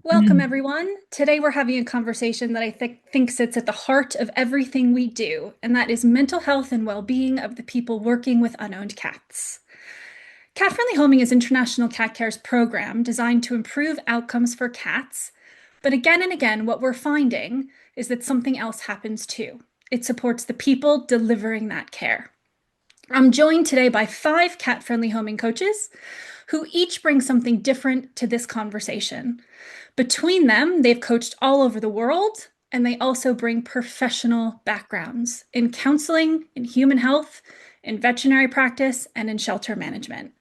Welcome, everyone. Today we're having a conversation that I think sits at the heart of everything we do, and that is mental health and well-being of the people working with unowned cats. Cat-friendly homing is International Cat Care's program designed to improve outcomes for cats. But again and again, what we're finding is that something else happens too. It supports the people delivering that care. I'm joined today by 5 cat-friendly homing coaches who each bring something different to this conversation. Between them, they've coached all over the world, and they also bring professional backgrounds in counseling, in human health, in veterinary practice, and in shelter management.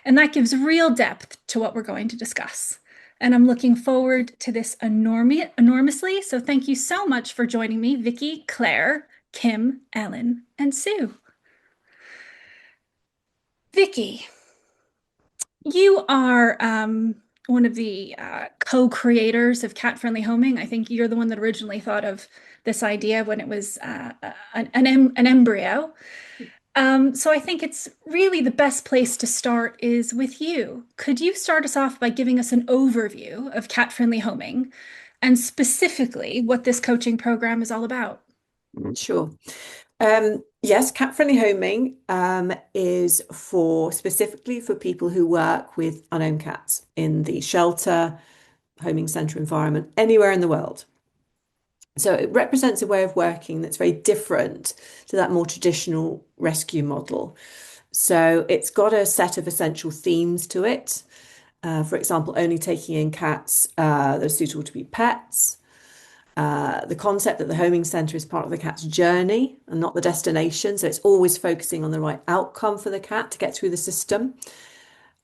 And that gives real depth to what we're going to discuss. And I'm looking forward to this enormously. So thank you so much for joining me, Vicky, Claire, Kim, Ellen, and Sue. Vicky, you are one of the co-creators of cat-friendly homing. I think you're the one that originally thought of this idea when it was an embryo. So I think it's really the best place to start is with you. Could you start us off by giving us an overview of cat-friendly homing and specifically what this coaching program is all about? Sure. Yes, cat-friendly homing is for specifically for people who work with unowned cats in the shelter, homing centre environment, anywhere in the world. So it represents a way of working that's very different to that more traditional rescue model. So it's got a set of essential themes to it. For example, only taking in cats that are suitable to be pets. The concept that the homing centre is part of the cat's journey and not the destination. So it's always focusing on the right outcome for the cat to get through the system.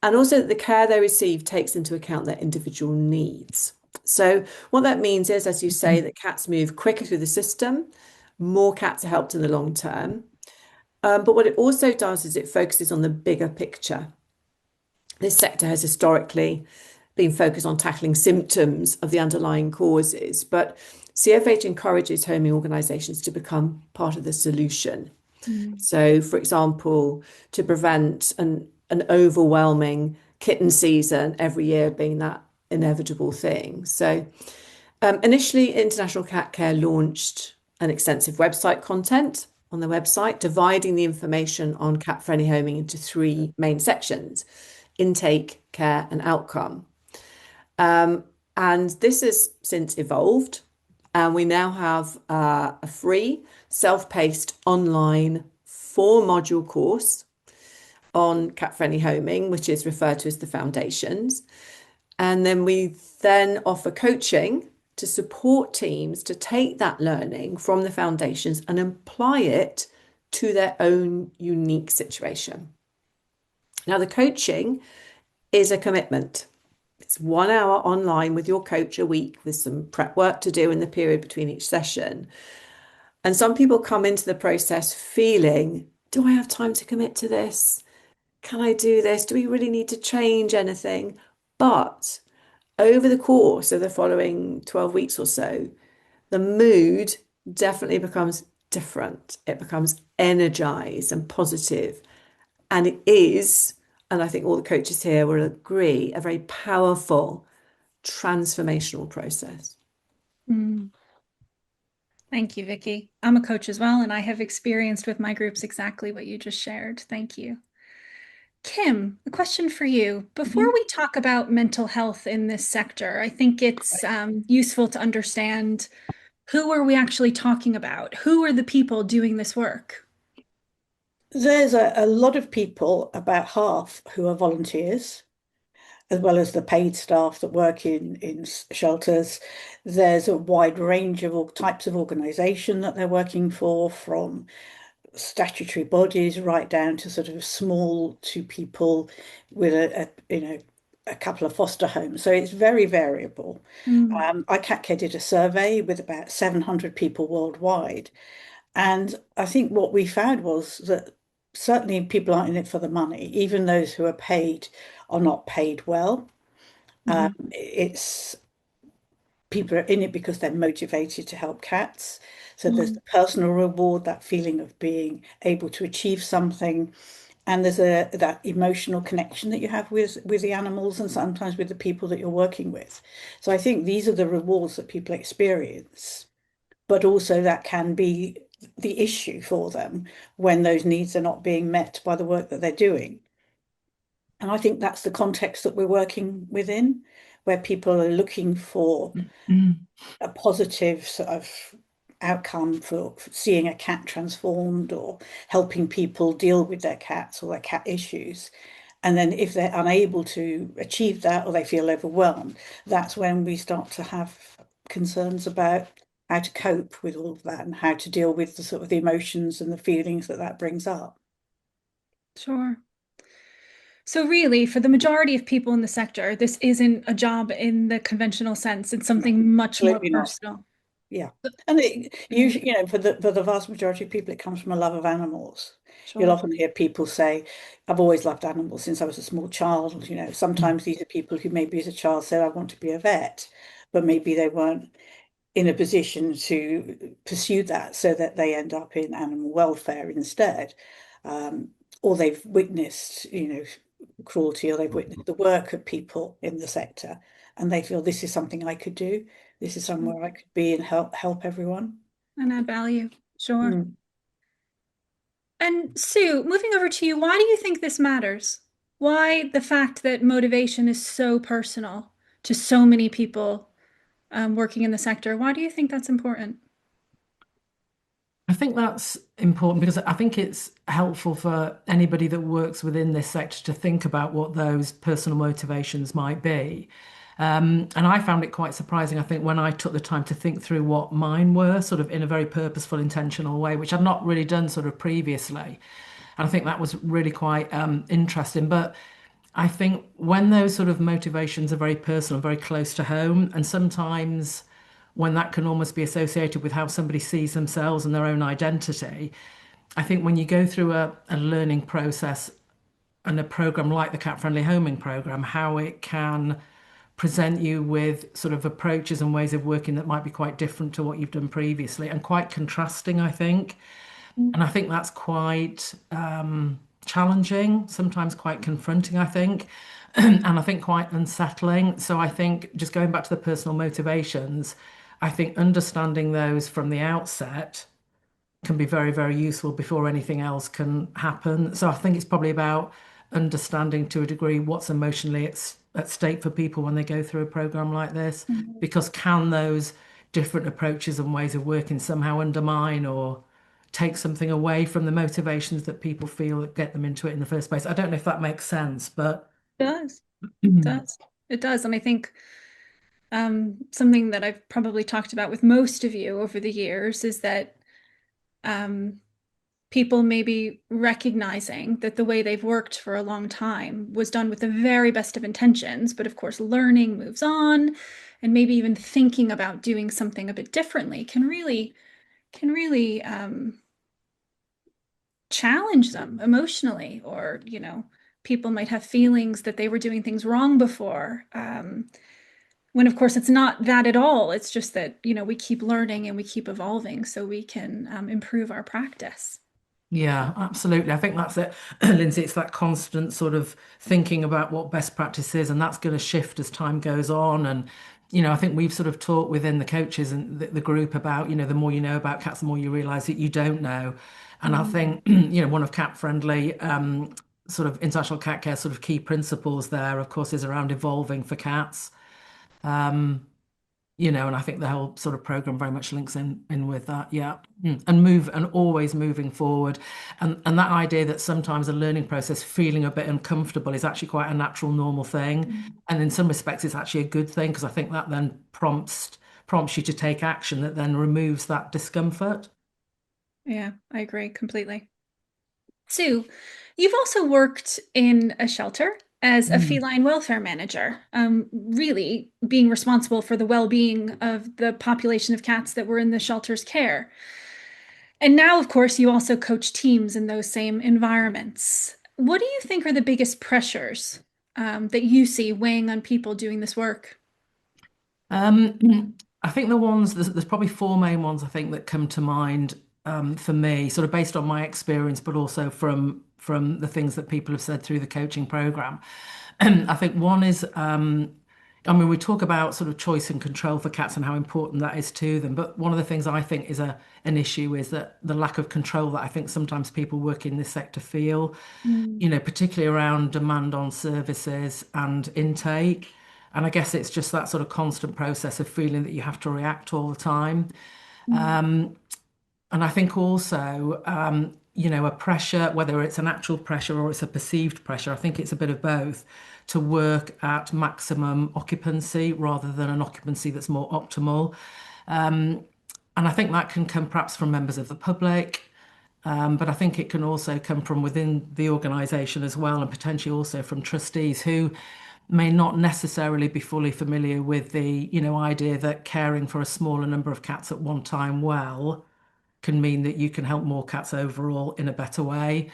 And also that the care they receive takes into account their individual needs. So what that means is, as you say, that cats move quicker through the system, more cats are helped in the long term. But what it also does is it focuses on the bigger picture. This sector has historically been focused on tackling symptoms of the underlying causes, but CFH encourages homing organisations to become part of the solution. Mm. So, for example, to prevent an overwhelming kitten season every year being that inevitable thing. So, initially, International Cat Care launched an extensive website content on the website, dividing the information on cat-friendly homing into 3 main sections: intake, care, and outcome. And this has since evolved, and we now have a free, self-paced online 4-module course on cat-friendly homing, which is referred to as the foundations. And then we then offer coaching to support teams to take that learning from the foundations and apply it to their own unique situation. Now, the coaching is a commitment. It's 1 hour online with your coach a week with some prep work to do in the period between each session. And some people come into the process feeling, do I have time to commit to this? Can I do this? Do we really need to change anything? But over the course of the following 12 weeks or so, the mood definitely becomes different. It becomes energized and positive. And it is, and I think all the coaches here will agree, a very powerful transformational process. Mm. Thank you, Vicky. I'm a coach as well, and I have experienced with my groups exactly what you just shared. Thank you. Kim, a question for you. Before Mhm. we talk about mental health in this sector, I think it's useful to understand who are we actually talking about? Who are the people doing this work? There's a lot of people, about half, who are volunteers, as well as the paid staff that work in shelters. There's a wide range of all types of organisation that they're working for, from statutory bodies right down to sort of small to people with a couple of foster homes. So it's very variable. Mm. iCatCare did a survey with about 700 people worldwide. And I think what we found was that certainly people aren't in it for the money. Even those who are paid are not paid well. Mhm. It's people are in it because they're motivated to help cats. So there's Mhm. the personal reward, that feeling of being able to achieve something. And there's a that emotional connection that you have with the animals and sometimes with the people that you're working with. So I think these are the rewards that people experience, but also that can be the issue for them when those needs are not being met by the work that they're doing. And I think that's the context that we're working within, where people are looking for Mm. a positive sort of outcome for seeing a cat transformed or helping people deal with their cats or their cat issues. And then if they're unable to achieve that or they feel overwhelmed, that's when we start to have concerns about how to cope with all of that and how to deal with the sort of the emotions and the feelings that that brings up. Sure. So really, for the majority of people in the sector, this isn't a job in the conventional sense. It's No, something much more absolutely not. personal. Yeah. And it Mm, usually, for the vast majority of people, it comes from a love of animals. You'll sure. often hear people say, I've always loved animals since I was a small child. Mm. Sometimes these are people who maybe as a child said, I want to be a vet, but maybe they weren't in a position to pursue that so that they end up in animal welfare instead. Um, or they've witnessed, cruelty, or they've witnessed the work of people in the sector, and they feel this is something I could do. This is Sure. somewhere I could be and help everyone. And add value. Sure. Mm. And Sue, moving over to you, why do you think this matters? Why the fact that motivation is so personal to so many people working in the sector? Why do you think that's important? I think that's important because I think it's helpful for anybody that works within this sector to think about what those personal motivations might be. And I found it quite surprising, I think, when I took the time to think through what mine were, sort of in a very purposeful, intentional way, which I'd not really done sort of previously. And I think that was really quite interesting. But I think when those sort of motivations are very personal, very close to home, and sometimes when that can almost be associated with how somebody sees themselves and their own identity, I think when you go through a learning process and a program like the cat friendly homing program, how it can present you with sort of approaches and ways of working that might be quite different to what you've done previously and quite contrasting, I think. Mm. And I think that's quite challenging, sometimes quite confronting, I think, and I think quite unsettling. So I think just going back to the personal motivations, I think understanding those from the outset can be very, very useful before anything else can happen. So I think it's probably about understanding to a degree what's emotionally at stake for people when they go through a program like this, Mhm. because can those different approaches and ways of working somehow undermine or take something away from the motivations that people feel that get them into it in the first place? I don't know if that makes sense, but It does. It does. It does. And I think something that I've probably talked about with most of you over the years is that um, people maybe recognizing that the way they've worked for a long time was done with the very best of intentions, but of course, learning moves on, and maybe even thinking about doing something a bit differently can really challenge them emotionally, or people might have feelings that they were doing things wrong before. When of course it's not that at all. It's just that, we keep learning and we keep evolving so we can improve our practice. Yeah, absolutely. I think that's it, Lindsay. It's that constant sort of thinking about what best practice is, and that's going to shift as time goes on. And, I think we've sort of talked within the coaches and the group about, the more you know about cats, the more you realize that you don't know. And I Mhm. think, one of cat friendly, sort of international cat care sort of key principles there, of course, is around evolving for cats. And I think the whole sort of program very much links in with that. Yeah. And move and always moving forward. And that idea that sometimes a learning process feeling a bit uncomfortable is actually quite a natural, normal thing. And in some respects, it's actually a good thing because I think that then prompts you to take action that then removes that discomfort. Yeah, I agree completely. Sue, you've also worked in a shelter as a Mm. feline welfare manager, really being responsible for the well-being of the population of cats that were in the shelter's care. And now, of course, you also coach teams in those same environments. What do you think are the biggest pressures that you see weighing on people doing this work? I think there's probably four main ones I think that come to mind. for me, sort of based on my experience, but also from the things that people have said through the coaching program. I think one is, I mean, we talk about sort of choice and control for cats and how important that is to them. But one of the things I think is an issue is that the lack of control that I think sometimes people working in this sector feel, Mm, particularly around demand on services and intake. And I guess it's just that sort of constant process of feeling that you have to react all the time. mm, And I think also, a pressure, whether it's an actual pressure or it's a perceived pressure, I think it's a bit of both, to work at maximum occupancy rather than an occupancy that's more optimal. And I think that can come perhaps from members of the public, but I think it can also come from within the organisation as well, and potentially also from trustees who may not necessarily be fully familiar with the, idea that caring for a smaller number of cats at one time well can mean that you can help more cats overall in a better way.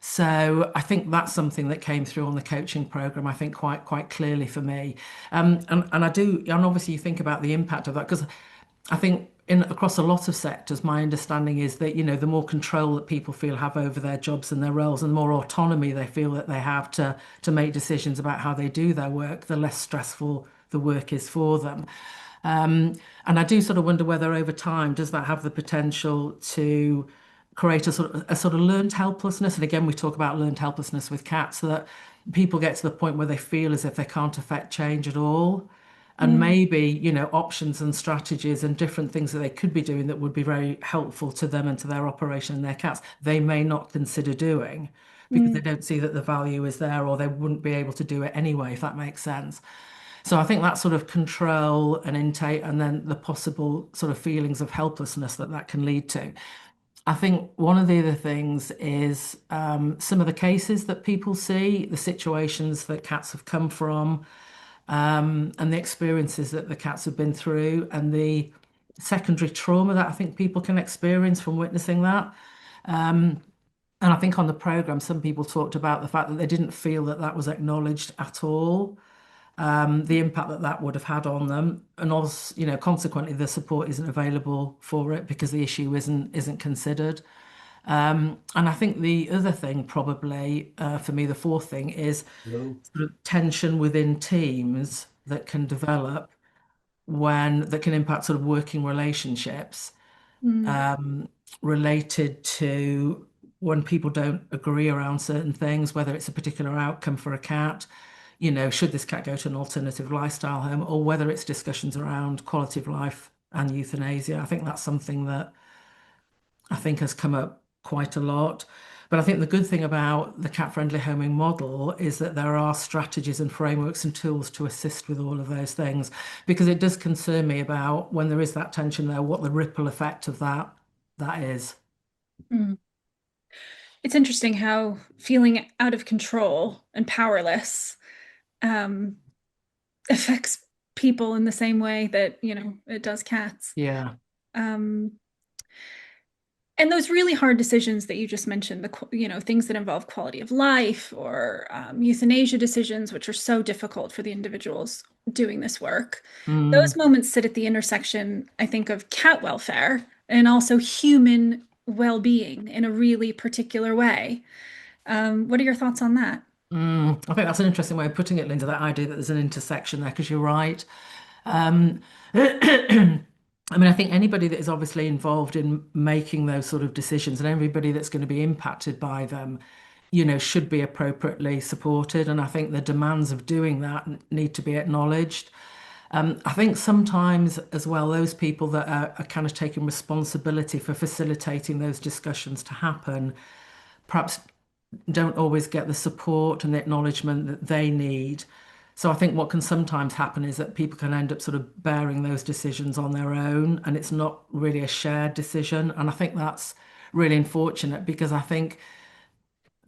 So I think that's something that came through on the coaching program, I think quite clearly for me. And I do, and obviously you think about the impact of that, because I think in across a lot of sectors, my understanding is that, the more control that people feel have over their jobs and their roles, and the more autonomy they feel that they have to make decisions about how they do their work, the less stressful the work is for them. And I do sort of wonder whether over time does that have the potential to create a sort of learned helplessness. And again, we talk about learned helplessness with cats, so that people get to the point where they feel as if they can't affect change at all. And mm, maybe, options and strategies and different things that they could be doing that would be very helpful to them and to their operation and their cats, they may not consider doing because they mm, don't see that the value is there, or they wouldn't be able to do it anyway, if that makes sense. So I think that sort of control and intake, and then the possible sort of feelings of helplessness that that can lead to. I think one of the other things is some of the cases that people see, the situations that cats have come from, and the experiences that the cats have been through, and the secondary trauma that I think people can experience from witnessing that. And I think on the program, some people talked about the fact that they didn't feel that that was acknowledged at all, the impact that that would have had on them, and also, consequently, the support isn't available for it because the issue isn't considered. And I think the other thing, probably for me, the fourth thing is sort of tension within teams that can develop that can impact sort of working relationships mm, related to when people don't agree around certain things, whether it's a particular outcome for a cat, should this cat go to an alternative lifestyle home, or whether it's discussions around quality of life and euthanasia. I think that's something that I think has come up quite a lot. But I think the good thing about the cat-friendly homing model is that there are strategies and frameworks and tools to assist with all of those things, because it does concern me about when there is that tension there, what the ripple effect of that is. mm. It's interesting how feeling out of control and powerless um, affects people in the same way that, it does cats. Yeah. Um, and those really hard decisions that you just mentioned, things that involve quality of life or euthanasia decisions, which are so difficult for the individuals doing this work. Mm, Those moments sit at the intersection, I think, of cat welfare and also human well-being in a really particular way. What are your thoughts on that? I think that's an interesting way of putting it, Linda, that idea that there's an intersection there, because you're right. Um, I mean, I think anybody that is obviously involved in making those sort of decisions, and everybody that's going to be impacted by them, should be appropriately supported. And I think the demands of doing that need to be acknowledged. I think sometimes as well, those people that are kind of taking responsibility for facilitating those discussions to happen, perhaps don't always get the support and the acknowledgement that they need. So I think what can sometimes happen is that people can end up sort of bearing those decisions on their own, and it's not really a shared decision. And I think that's really unfortunate, because I think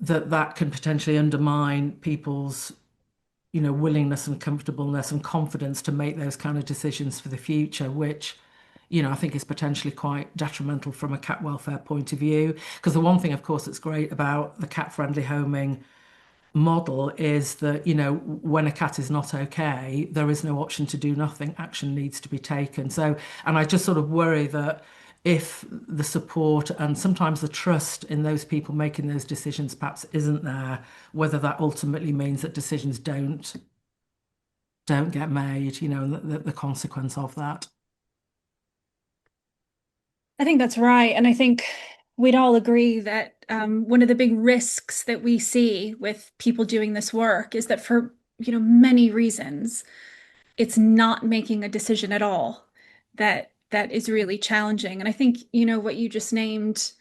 that that can potentially undermine people's, willingness and comfortableness and confidence to make those kind of decisions for the future, which, I think is potentially quite detrimental from a cat welfare point of view. Because the one thing, of course, that's great about the cat-friendly homing model is that, when a cat is not okay, there is no option to do nothing. Action needs to be taken. So, and I just sort of worry that if the support and sometimes the trust in those people making those decisions perhaps isn't there, whether that ultimately means that decisions don't get made, and the consequence of that. I think that's right. And I think we'd all agree that one of the big risks that we see with people doing this work is that for, many reasons, it's not making a decision at all that is really challenging. And I think, what you just named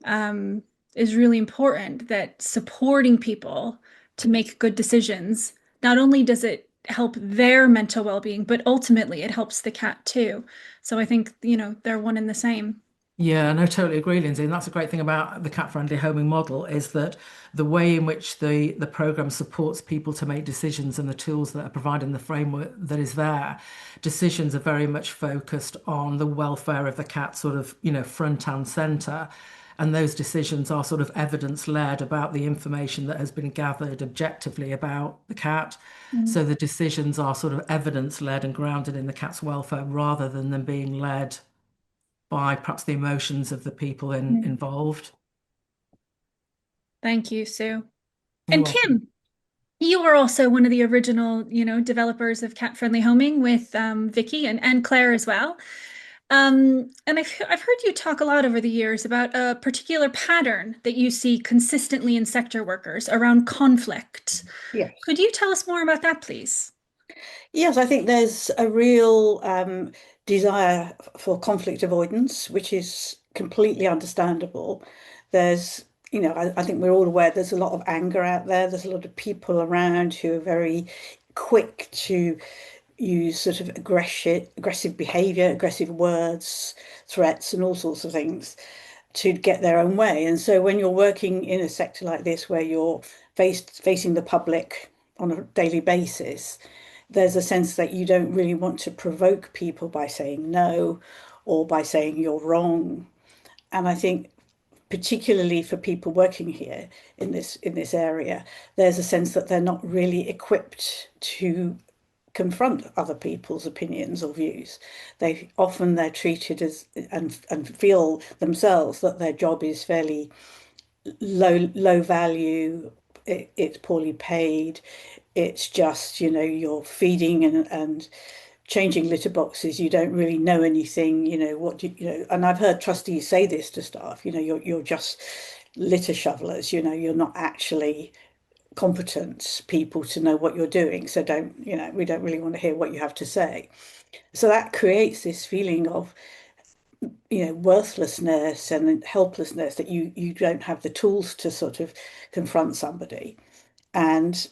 um, is really important, that supporting people to make good decisions, not only does it help their mental well-being, but ultimately it helps the cat too. So I think, they're one and the same. Yeah, no, totally agree, Lindsay. And that's a great thing about the cat-friendly homing model is that the way in which the program supports people to make decisions and the tools that are providing the framework that is there, decisions are very much focused on the welfare of the cat, sort of, front and center. And those decisions are sort of evidence-led about the information that has been gathered objectively about the cat. Mm, So the decisions are sort of evidence-led and grounded in the cat's welfare rather than them being led by perhaps the emotions of the people mm. involved. Thank you, Sue. You're And welcome. Kim, you were also one of the original, developers of cat friendly homing with Vicky and Claire as well. And I've heard you talk a lot over the years about a particular pattern that you see consistently in sector workers around conflict. Yes. Could you tell us more about that, please? Yes, I think there's a real desire for conflict avoidance, which is completely understandable. There's, I think we're all aware there's a lot of anger out there. There's a lot of people around who are very quick to use sort of aggressive behavior, aggressive words, threats, and all sorts of things to get their own way. And so when you're working in a sector like this where you're facing the public on a daily basis, there's a sense that you don't really want to provoke people by saying no or by saying you're wrong. And I think particularly for people working here in this area, there's a sense that they're not really equipped to confront other people's opinions or views. They're treated as and feel themselves that their job is fairly low value. It's poorly paid. It's just, you're feeding and changing litter boxes. You don't really know anything, and I've heard trustees say this to staff, you're just litter shovelers, you're not actually competent people to know what you're doing. So we don't really want to hear what you have to say. So that creates this feeling of, worthlessness and helplessness that you don't have the tools to sort of confront somebody. And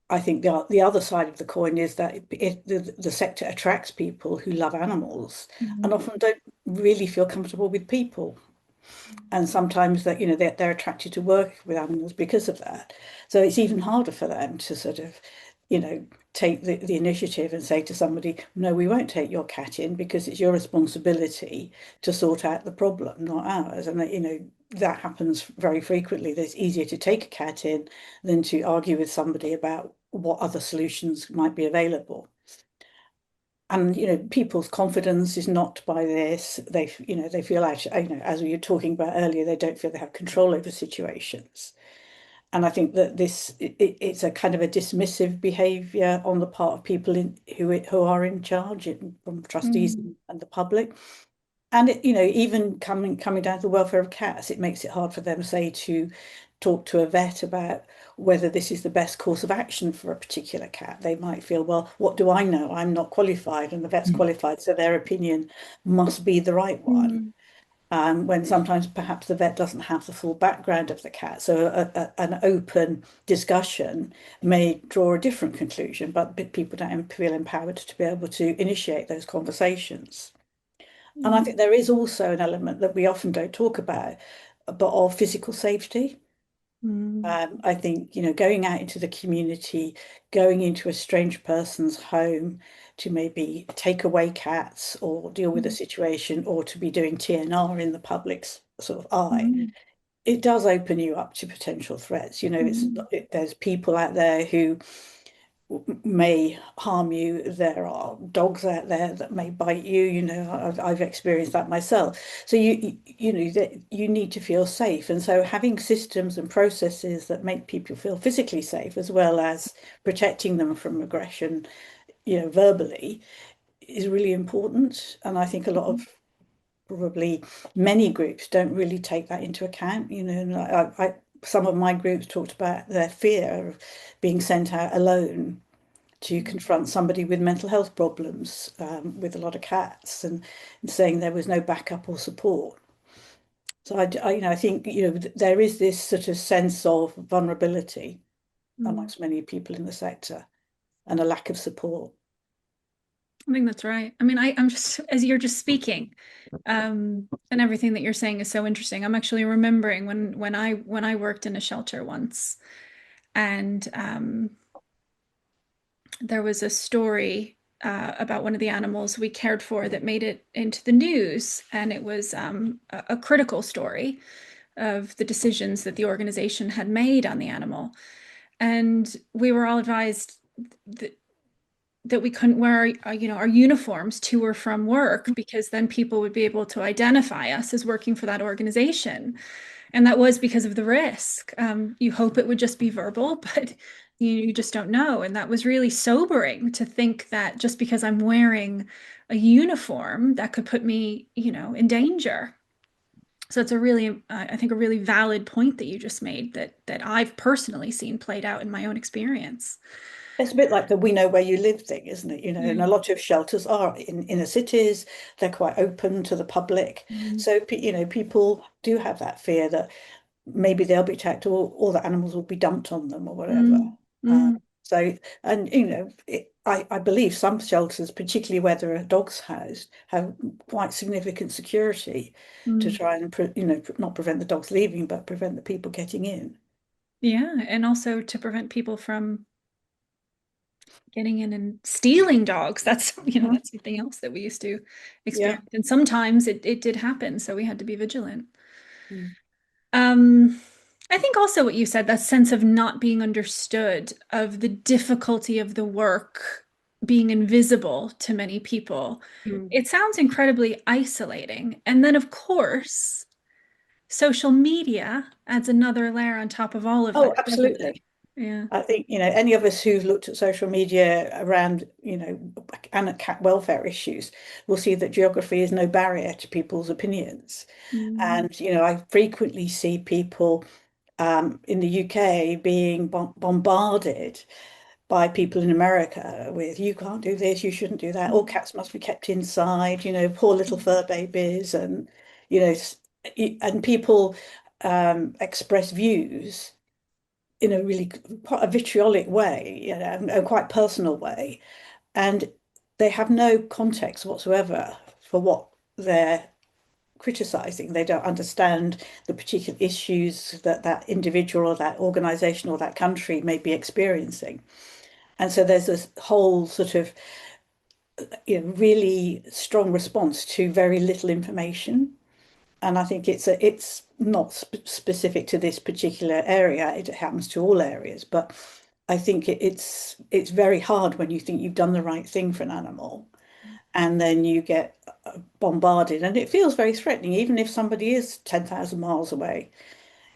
I think the other side of the coin is that the sector attracts people who love animals and Mhm. often don't really feel comfortable with people. And sometimes that they're attracted to work with animals because of that. So it's even harder for them to sort of you know take the initiative and say to somebody, no, we won't take your cat in because it's your responsibility to sort out the problem, not ours. And that happens very frequently. That it's easier to take a cat in than to argue with somebody about what other solutions might be available. And people's confidence is knocked by this. They feel actually, as we were talking about earlier, they don't feel they have control over situations. And I think that it's a kind of a dismissive behaviour on the part of people who are in charge, from trustees Mm, and the public. And even coming down to the welfare of cats, it makes it hard for them, say, to talk to a vet about whether this is the best course of action for a particular cat. They might feel, well, what do I know? I'm not qualified, and the vet's qualified, so their opinion must be the right one. mm, When sometimes perhaps the vet doesn't have the full background of the cat. So an open discussion may draw a different conclusion, but people don't feel empowered to be able to initiate those conversations. And I mm, think there is also an element that we often don't talk about, but of physical safety. mm, I think, going out into the community, going into a strange person's home to maybe take away cats or deal with a mm, situation or to be doing TNR in the public's sort of eye, mm, it does open you up to potential threats. mm, There's people out there who may harm you. There are dogs out there that may bite you. I've experienced that myself. So that you need to feel safe, and so having systems and processes that make people feel physically safe as well as protecting them from aggression, verbally, is really important. And I think a lot of probably many groups don't really take that into account. And some of my groups talked about their fear of being sent out alone to confront somebody with mental health problems, with a lot of cats, and saying there was no backup or support. So I think there is this sort of sense of vulnerability Mm. amongst many people in the sector and a lack of support. I think that's right. I mean, I'm just, as you're just speaking, and everything that you're saying is so interesting. I'm actually remembering when I worked in a shelter once, and there was a story about one of the animals we cared for that made it into the news, and it was a critical story of the decisions that the organization had made on the animal. And we were all advised that we couldn't wear our uniforms to or from work because then people would be able to identify us as working for that organization. And that was because of the risk. You hope it would just be verbal, but you just don't know. And that was really sobering to think that just because I'm wearing a uniform, that could put me, in danger. So it's a really, I think, a really valid point that you just made that I've personally seen played out in my own experience. It's a bit like the "we know where you live" thing, isn't it? And a Mm. lot of shelters are in inner cities. They're quite open to the public. Mm. So, people do have that fear that maybe they'll be attacked, or the animals will be dumped on them or whatever. Mm. Uh, Mm. so, and I believe some shelters, particularly where there are dogs housed, have quite significant security to Mm. try and not prevent the dogs leaving, but prevent the people getting in. Yeah, and also to prevent people from getting in and stealing dogs. That's, Mhm. that's something else that we used to Yeah. experience. And sometimes it did happen, so we had to be vigilant. Mm. Um, I think also what you said, that sense of not being understood, of the difficulty of the work being invisible to many people. Mm. It sounds incredibly isolating. And then, of course, social media adds another layer on top of all of Oh, that, doesn't it? absolutely. Yeah. I think, any of us who've looked at social media around, and at cat welfare issues will see that geography is no barrier to people's opinions. Mm. And, I frequently see people in the UK being bombarded by people in America with, "you can't do this, you shouldn't do that, all cats must be kept inside, poor little fur babies," and, you know, s- and people express views in a really quite a vitriolic way, a quite personal way, and they have no context whatsoever for what they're criticizing. They don't understand the particular issues that that individual or that organization or that country may be experiencing. And so there's this whole sort of, really strong response to very little information. And I think it's not specific to this particular area. It happens to all areas, but I think it's very hard when you think you've done the right thing for an animal, and then you get bombarded, and it feels very threatening, even if somebody is 10,000 miles away,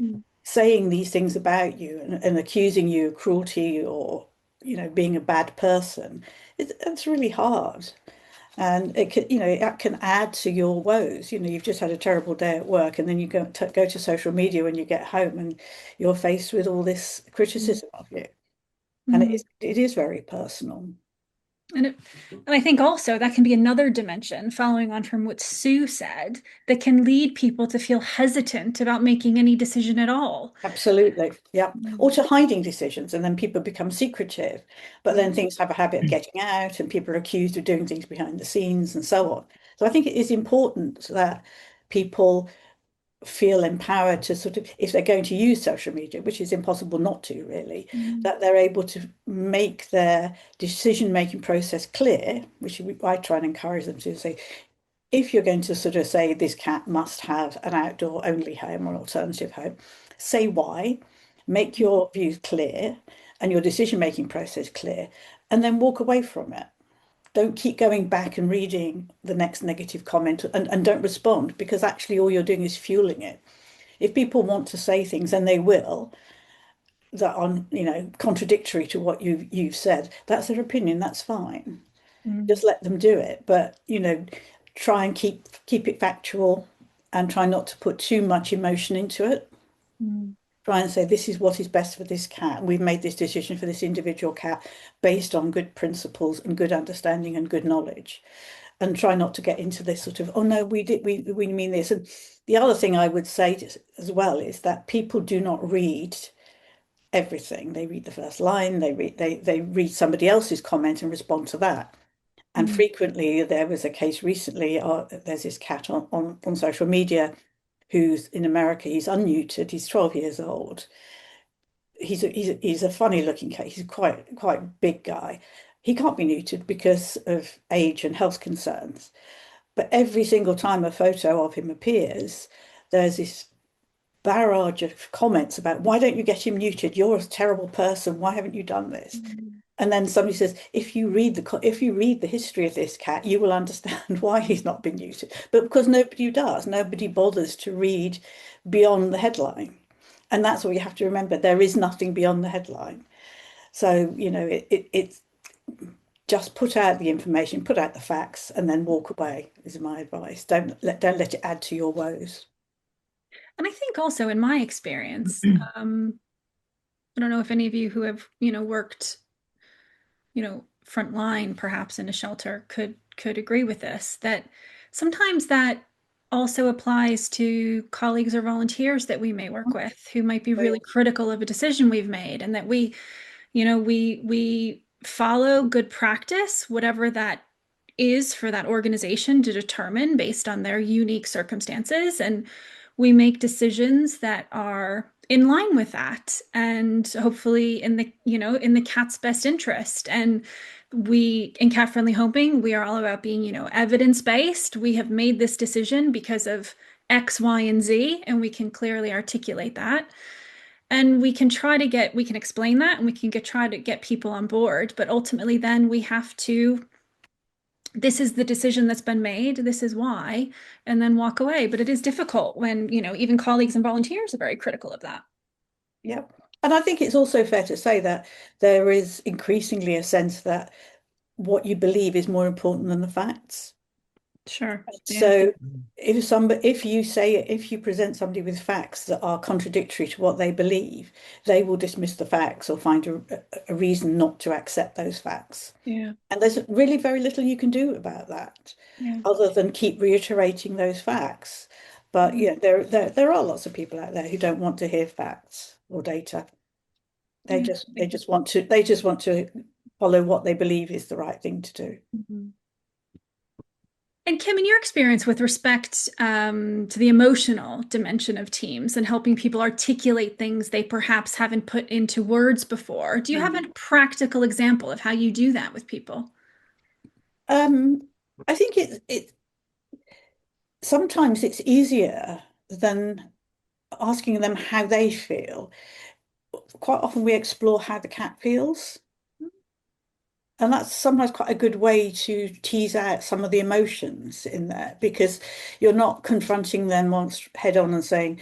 Mm. saying these things about you, and accusing you of cruelty, or being a bad person. It's really hard. And it can add to your woes. You've just had a terrible day at work, and then you go to social media when you get home, and you're faced with all this Mm. criticism of you. And Mm. it is very personal. And I think also that can be another dimension, following on from what Sue said, that can lead people to feel hesitant about making any decision at all. Absolutely. Yeah. Or Mm. to hiding decisions, and then people become secretive. But then things have a habit of getting out, and people are accused of doing things behind the scenes and so on. So I think it is important that people feel empowered to sort of, if they're going to use social media, which is impossible not to really, Mm. that they're able to make their decision-making process clear, which I try and encourage them to say, if you're going to sort of say this cat must have an outdoor only home or alternative home, say why, make your views clear, and your decision-making process clear, and then walk away from it. Don't keep going back and reading the next negative comment and don't respond, because actually all you're doing is fueling it. If people want to say things, and they will, that are, contradictory to what you've said, that's their opinion, that's fine. Mm, Just let them do it. But, try and keep it factual and try not to put too much emotion into it. mm, Try and say, this is what is best for this cat. We've made this decision for this individual cat based on good principles and good understanding and good knowledge. And try not to get into this sort of, oh no, we mean this. And the other thing I would say as well is that people do not read everything. They read the first line, they read somebody else's comment and respond to that. And mm, frequently, there was a case recently, there's this cat on social media who's in America, he's unneutered, he's 12 years old. He's a funny looking cat. He's quite big guy. He can't be neutered because of age and health concerns. But every single time a photo of him appears, there's this barrage of comments about, why don't you get him neutered? You're a terrible person. Why haven't you done this? mm, And then somebody says, if you read the history of this cat, you will understand why he's not been neutered. But because nobody does, nobody bothers to read beyond the headline. And that's what you have to remember. There is nothing beyond the headline. So, it's just put out the information, put out the facts, and then walk away, is my advice. Don't let it add to your woes. And I think also in my experience, I don't know if any of you who have, worked, front line perhaps in a shelter could agree with this, that sometimes that also applies to colleagues or volunteers that we may work with who might be really critical of a decision we've made, and that we follow good practice, whatever that is for that organization to determine based on their unique circumstances. And we make decisions that are in line with that and hopefully in the cat's best interest. And we in cat friendly homing, we are all about being, evidence-based. We have made this decision because of X, Y, and Z, and we can clearly articulate that. And we can explain that, and we can try to get people on board. But ultimately, then we have to, this is the decision that's been made, this is why, and then walk away. But it is difficult when, even colleagues and volunteers are very critical of that. Yep. And I think it's also fair to say that there is increasingly a sense that what you believe is more important than the facts. Sure. Yeah. So if you present somebody with facts that are contradictory to what they believe, they will dismiss the facts or find a reason not to accept those facts. Yeah. And there's really very little you can do about that, Yeah. other than keep reiterating those facts. But Mm, yeah, there are lots of people out there who don't want to hear facts or data. They yeah. just they just want to follow what they believe is the right thing to do. Mhm. And Kim, in your experience with respect to the emotional dimension of teams and helping people articulate things they perhaps haven't put into words before, do you have a Mm. practical example of how you do that with people? Um, I think it sometimes it's easier than asking them how they feel. Quite often we explore how the cat feels. And that's sometimes quite a good way to tease out some of the emotions in there, because you're not confronting them head on and saying,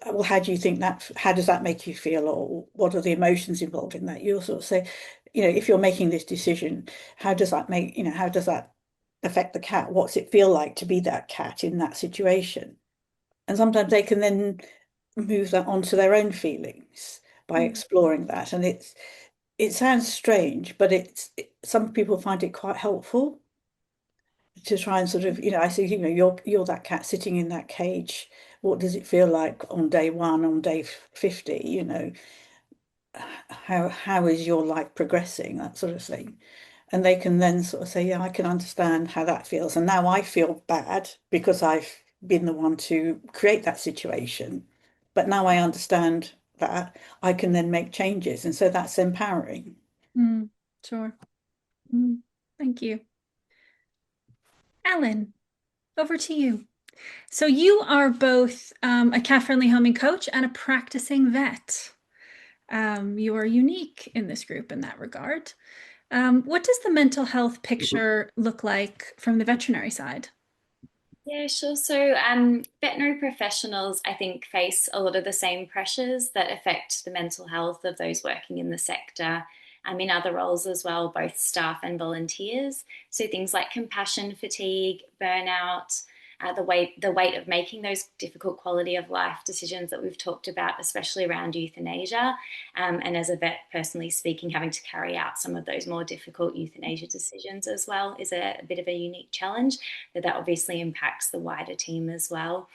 well, how does that make you feel? Or what are the emotions involved in that? You'll sort of say, if you're making this decision, how does that affect the cat? What's it feel like to be that cat in that situation? And sometimes they can then move that onto their own feelings by Mm, exploring that. And it sounds strange, but some people find it quite helpful to try and sort of, I say, you're that cat sitting in that cage. What does it feel like on day one, on day 50? How is your life progressing? That sort of thing. And they can then sort of say, yeah, I can understand how that feels. And now I feel bad because I've been the one to create that situation. But now I understand that I can then make changes. And so that's empowering. mm, sure. Mm, thank you. Ellen, over to you. So you are both a cat-friendly homing coach and a practicing vet. You are unique in this group in that regard. What does the mental health picture look like from the veterinary side? Yeah, sure. So, veterinary professionals, I think, face a lot of the same pressures that affect the mental health of those working in the sector, in other roles as well, both staff and volunteers. So things like compassion fatigue, burnout, the weight of making those difficult quality of life decisions that we've talked about, especially around euthanasia, and as a vet, personally speaking, having to carry out some of those more difficult euthanasia decisions as well is a bit of a unique challenge that obviously impacts the wider team as well.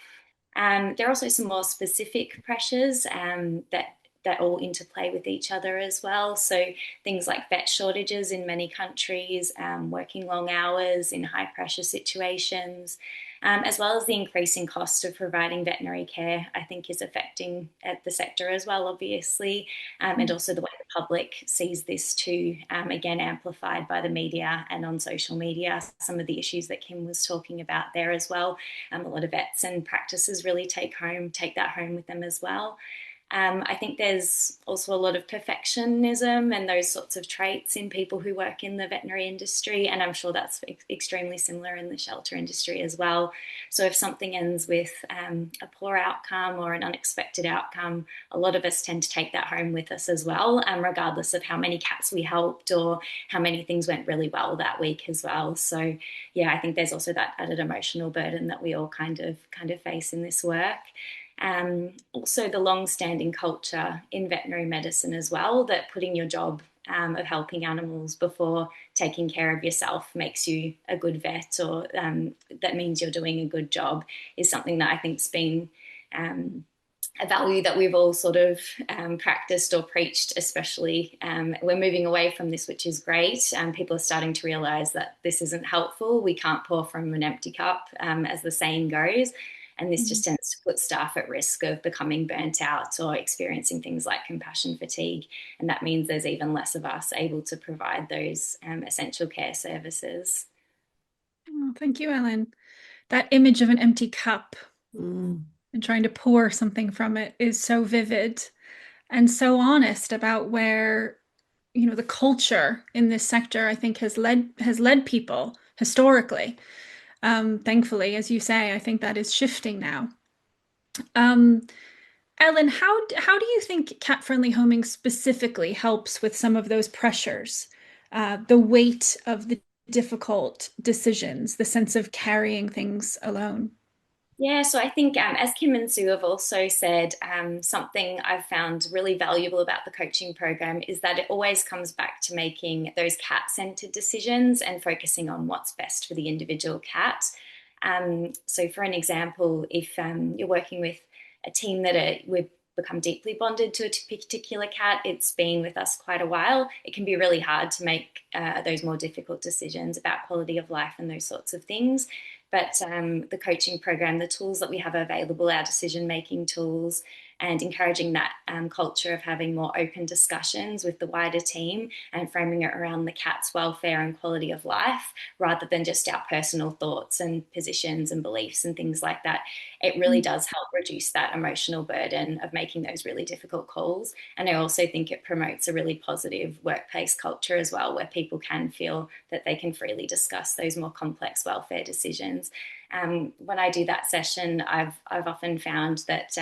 There are also some more specific pressures that all interplay with each other as well. So things like vet shortages in many countries, working long hours in high pressure situations, as well as the increasing cost of providing veterinary care, I think is affecting the sector as well, obviously, and also the way the public sees this too, again, amplified by the media and on social media, some of the issues that Kim was talking about there as well. A lot of vets and practices really take that home with them as well. I think there's also a lot of perfectionism and those sorts of traits in people who work in the veterinary industry, and I'm sure that's extremely similar in the shelter industry as well. So if something ends with a poor outcome or an unexpected outcome, a lot of us tend to take that home with us as well, regardless of how many cats we helped or how many things went really well that week as well. So yeah, I think there's also that added emotional burden that we all kind of face in this work. Also, the long-standing culture in veterinary medicine as well, that putting your job of helping animals before taking care of yourself makes you a good vet, or that means you're doing a good job, is something that I think's been a value that we've all sort of practiced or preached, especially we're moving away from this, which is great. People are starting to realize that this isn't helpful. We can't pour from an empty cup, as the saying goes. And this just tends to put staff at risk of becoming burnt out or experiencing things like compassion fatigue. And that means there's even less of us able to provide those essential care services. Oh, thank you, Ellen. That image of an empty cup Mm. and trying to pour something from it is so vivid and so honest about where, the culture in this sector, I think, has led people historically. Thankfully, as you say, I think that is shifting now. Um, Ellen, how do you think cat-friendly homing specifically helps with some of those pressures, the weight of the difficult decisions, the sense of carrying things alone? Yeah, so I think, as Kim and Sue have also said, something I've found really valuable about the coaching program is that it always comes back to making those cat-centered decisions and focusing on what's best for the individual cat. So, for an example, if you're working with a team that we've become deeply bonded to a particular cat, it's been with us quite a while, it can be really hard to make those more difficult decisions about quality of life and those sorts of things. But the coaching program, the tools that we have available, our decision making tools, and encouraging that culture of having more open discussions with the wider team and framing it around the cat's welfare and quality of life rather than just our personal thoughts and positions and beliefs and things like that. It really does help reduce that emotional burden of making those really difficult calls. And I also think it promotes a really positive workplace culture as well, where people can feel that they can freely discuss those more complex welfare decisions. When I do that session, I've often found that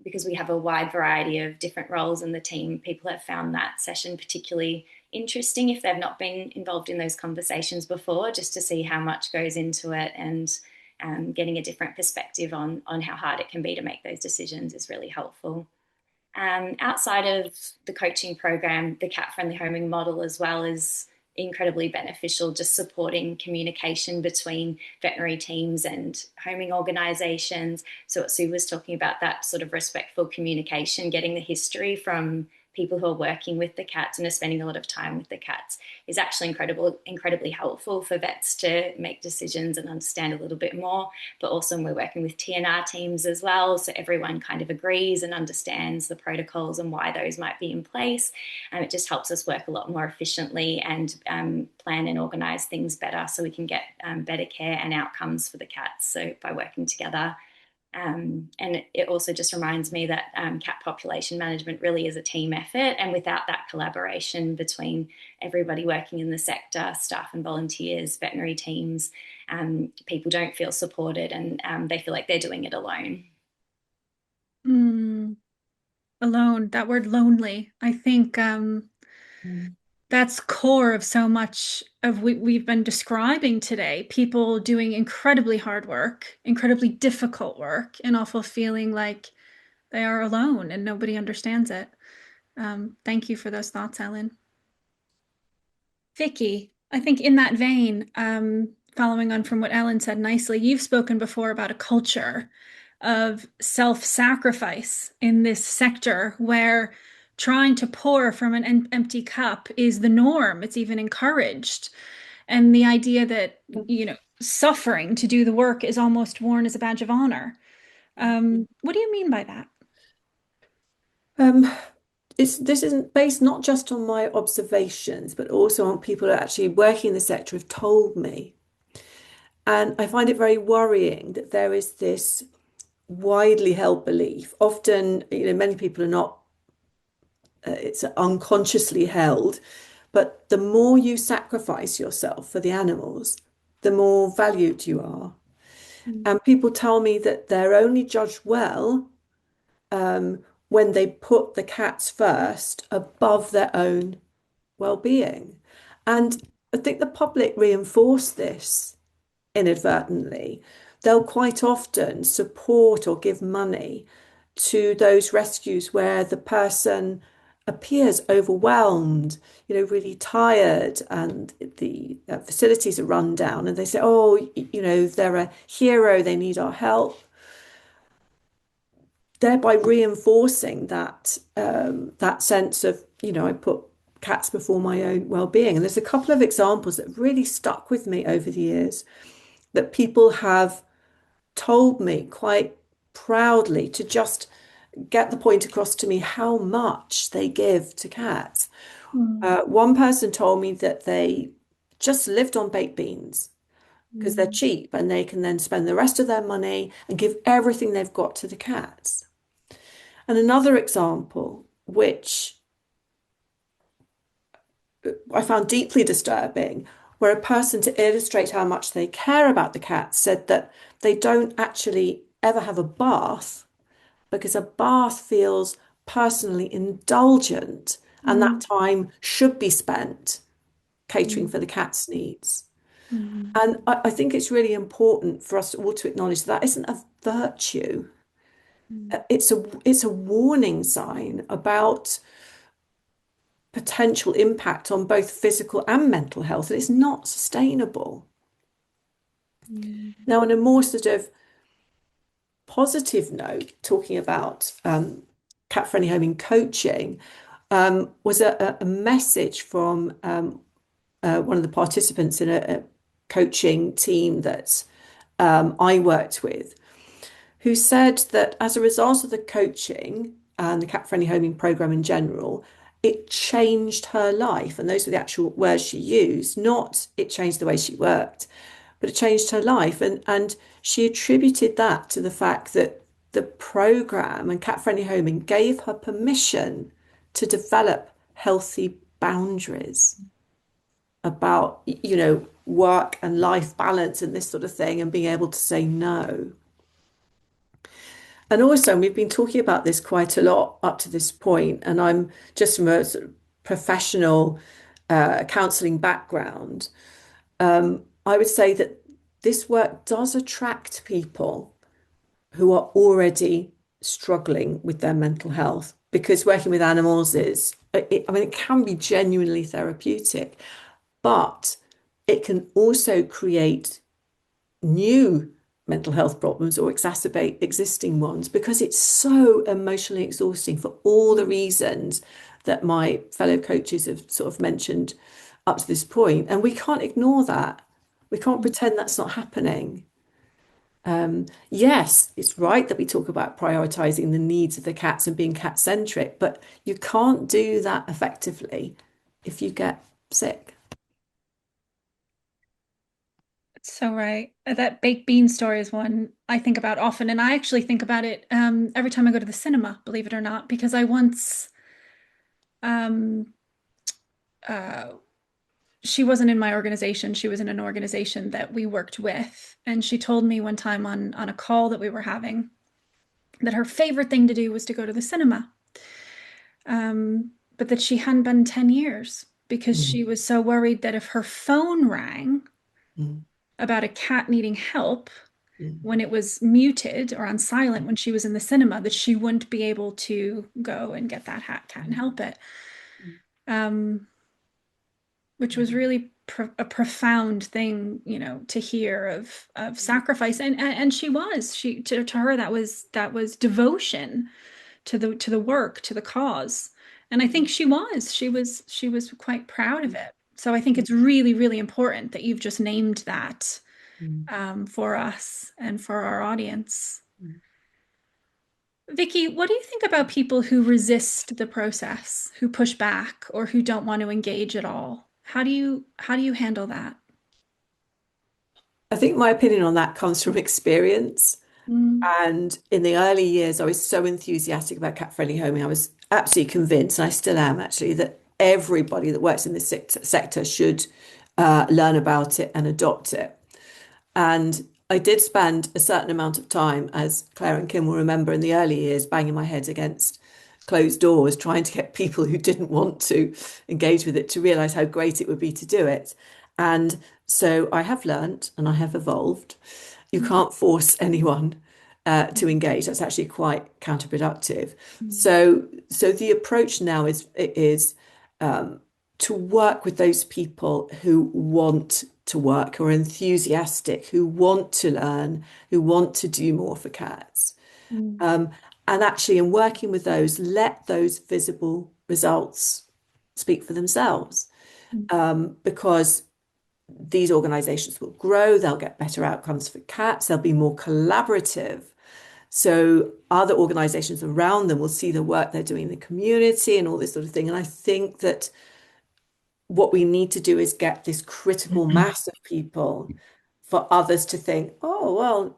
because we have a wide variety of different roles in the team, people have found that session particularly interesting if they've not been involved in those conversations before, just to see how much goes into it, and getting a different perspective on how hard it can be to make those decisions is really helpful. Outside of the coaching program, the cat friendly homing model as well is incredibly beneficial, just supporting communication between veterinary teams and homing organisations. So what Sue was talking about, that sort of respectful communication, getting the history from people who are working with the cats and are spending a lot of time with the cats, is actually incredibly helpful for vets to make decisions and understand a little bit more. But also we're working with TNR teams as well, so everyone kind of agrees and understands the protocols and why those might be in place. And it just helps us work a lot more efficiently and plan and organise things better, so we can get better care and outcomes for the cats, so by working together. And it also just reminds me that cat population management really is a team effort. And without that collaboration between everybody working in the sector, staff and volunteers, veterinary teams, people don't feel supported, and they feel like they're doing it alone. Mm, alone, that word lonely. I think Mm. that's core of so much of what we've been describing today. People doing incredibly hard work, incredibly difficult work, and awful feeling like they are alone and nobody understands it. Thank you for those thoughts, Ellen. Vicky, I think in that vein, following on from what Ellen said nicely, you've spoken before about a culture of self-sacrifice in this sector where trying to pour from an empty cup is the norm. It's even encouraged. And the idea that, suffering to do the work is almost worn as a badge of honor. What do you mean by that? Um, this isn't based not just on my observations, but also on people who are actually working in the sector have told me. And I find it very worrying that there is this widely held belief. Often, many people are not, it's unconsciously held, but the more you sacrifice yourself for the animals, the more valued you are. Mm, And people tell me that they're only judged well when they put the cats first above their own well-being. And I think the public reinforce this inadvertently. They'll quite often support or give money to those rescues where the person appears overwhelmed, really tired, and the facilities are run down, and they say, oh, they're a hero, they need our help, thereby reinforcing that sense of, I put cats before my own well-being. And there's a couple of examples that really stuck with me over the years that people have told me quite proudly to just get the point across to me how much they give to cats. mm, One person told me that they just lived on baked beans because they're mm, cheap and they can then spend the rest of their money and give everything they've got to the cats. And another example, which I found deeply disturbing, where a person, to illustrate how much they care about the cats, said that they don't actually ever have a bath because a bath feels personally indulgent, and that mm, time should be spent catering mm, for the cat's needs. mm, And I think it's really important for us all to acknowledge that isn't a virtue. mm, It's a warning sign about potential impact on both physical and mental health, and it's not sustainable. mm, Now, on a more sort of positive note, talking about cat-friendly homing coaching, was a message from one of the participants in a coaching team that I worked with, who said that as a result of the coaching and the cat-friendly homing program in general, it changed her life. And those were the actual words she used, not it changed the way she worked, but it changed her life. And she attributed that to the fact that the program and cat-friendly homing gave her permission to develop healthy boundaries about, work and life balance and this sort of thing, and being able to say no. And also, we've been talking about this quite a lot up to this point, and I'm just from a sort of professional counselling background. I would say that this work does attract people who are already struggling with their mental health because working with animals I mean, it can be genuinely therapeutic, but it can also create new mental health problems or exacerbate existing ones because it's so emotionally exhausting for all the reasons that my fellow coaches have sort of mentioned up to this point. And we can't ignore that. We can't pretend that's not happening. Yes, it's right that we talk about prioritizing the needs of the cats and being cat centric, but you can't do that effectively if you get sick. So right. That baked bean story is one I think about often, and I actually think about it every time I go to the cinema, believe it or not, because I once um, uh, she wasn't in my organization. She was in an organization that we worked with, and she told me one time on a call that we were having that her favorite thing to do was to go to the cinema, but that she hadn't been in 10 years because Mm, she was so worried that if her phone rang mm, about a cat needing help mm, when it was muted or on silent when she was in the cinema, that she wouldn't be able to go and get that cat and help it. Um, which was really a profound thing, to hear of sacrifice. And she to her that was devotion to the work, to the cause. And I think she was quite proud of it. So I think it's really, really important that you've just named that mm, for us and for our audience. mm. Vicky, what do you think about people who resist the process, who push back, or who don't want to engage at all? How do you handle that? I think my opinion on that comes from experience. Mm, And in the early years, I was so enthusiastic about cat-friendly homing. I was absolutely convinced, and I still am actually, that everybody that works in this sector should learn about it and adopt it. And I did spend a certain amount of time, as Claire and Kim will remember, in the early years, banging my head against closed doors, trying to get people who didn't want to engage with it to realize how great it would be to do it. And so I have learnt and I have evolved. You mm, can't force anyone to engage. That's actually quite counterproductive. mm, So the approach now is to work with those people who want to work, who are enthusiastic, who want to learn, who want to do more for cats. mm, Um, and actually, in working with those, let those visible results speak for themselves, mm, because these organizations will grow, they'll get better outcomes for cats, they'll be more collaborative. So other organizations around them will see the work they're doing in the community and all this sort of thing. And I think that what we need to do is get this critical mass of people for others to think, oh, well,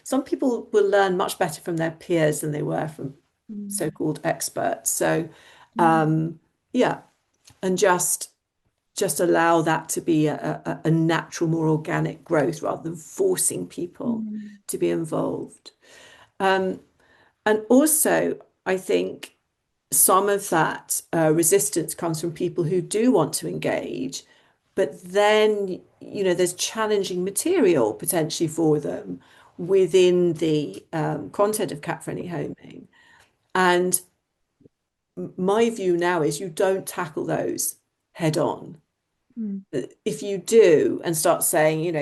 some people will learn much better from their peers than they were from mm, so-called experts. So, mm, yeah, and just allow that to be a natural, more organic growth rather than forcing people mm, to be involved. Um, and also, I think some of that resistance comes from people who do want to engage, but then, there's challenging material potentially for them within the content of cat-friendly homing. And my view now is you don't tackle those head on. mm, If you do and start saying,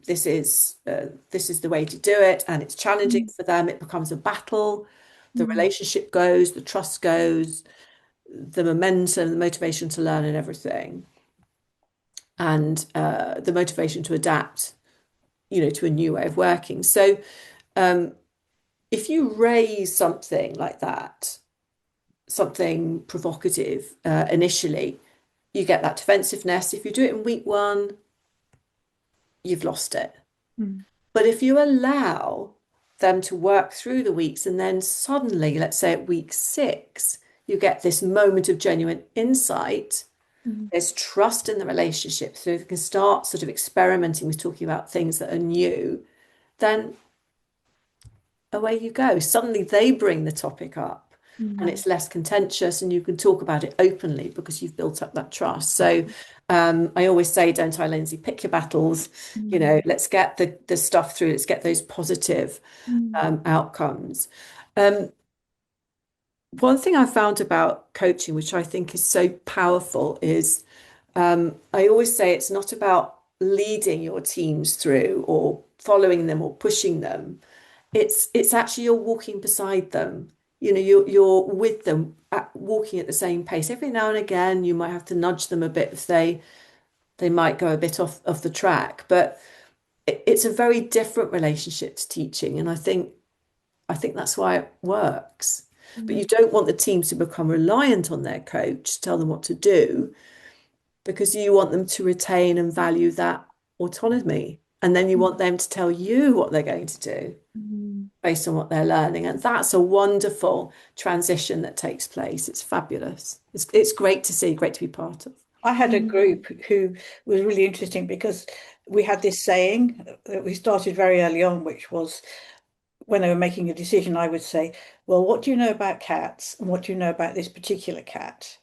this is the way to do it, and it's challenging mm, for them, it becomes a battle. The mm, relationship goes, the trust goes, the momentum, the motivation to learn and everything, and the motivation to adapt, to a new way of working. So if you raise something like that, something provocative initially, you get that defensiveness. If you do it in week one, you've lost it. mm, But if you allow them to work through the weeks and then suddenly, let's say at week 6, you get this moment of genuine insight, mm, there's trust in the relationship. So if you can start sort of experimenting with talking about things that are new, then away you go. Suddenly they bring the topic up and mm, it's less contentious and you can talk about it openly because you've built up that trust. So I always say, don't I, Lindsay, pick your battles, mm, let's get the stuff through, let's get those positive mm, outcomes. Um, One thing I found about coaching, which I think is so powerful, is I always say it's not about leading your teams through or following them or pushing them. It's actually you're walking beside them. You're with them, walking at the same pace. Every now and again, you might have to nudge them a bit if they might go a bit off the track. But it's a very different relationship to teaching, and I think that's why it works. But you mm, don't want the teams to become reliant on their coach to tell them what to do because you want them to retain and value that autonomy And then you want them to tell you what they're going to do Mm. based on what they're learning. And that's a wonderful transition that takes place. It's fabulous. It's great to see, great to be part of. I had a Mm. group who was really interesting because we had this saying that we started very early on, which was when they were making a decision, I would say, well, what do you know about cats? And what do you know about this particular cat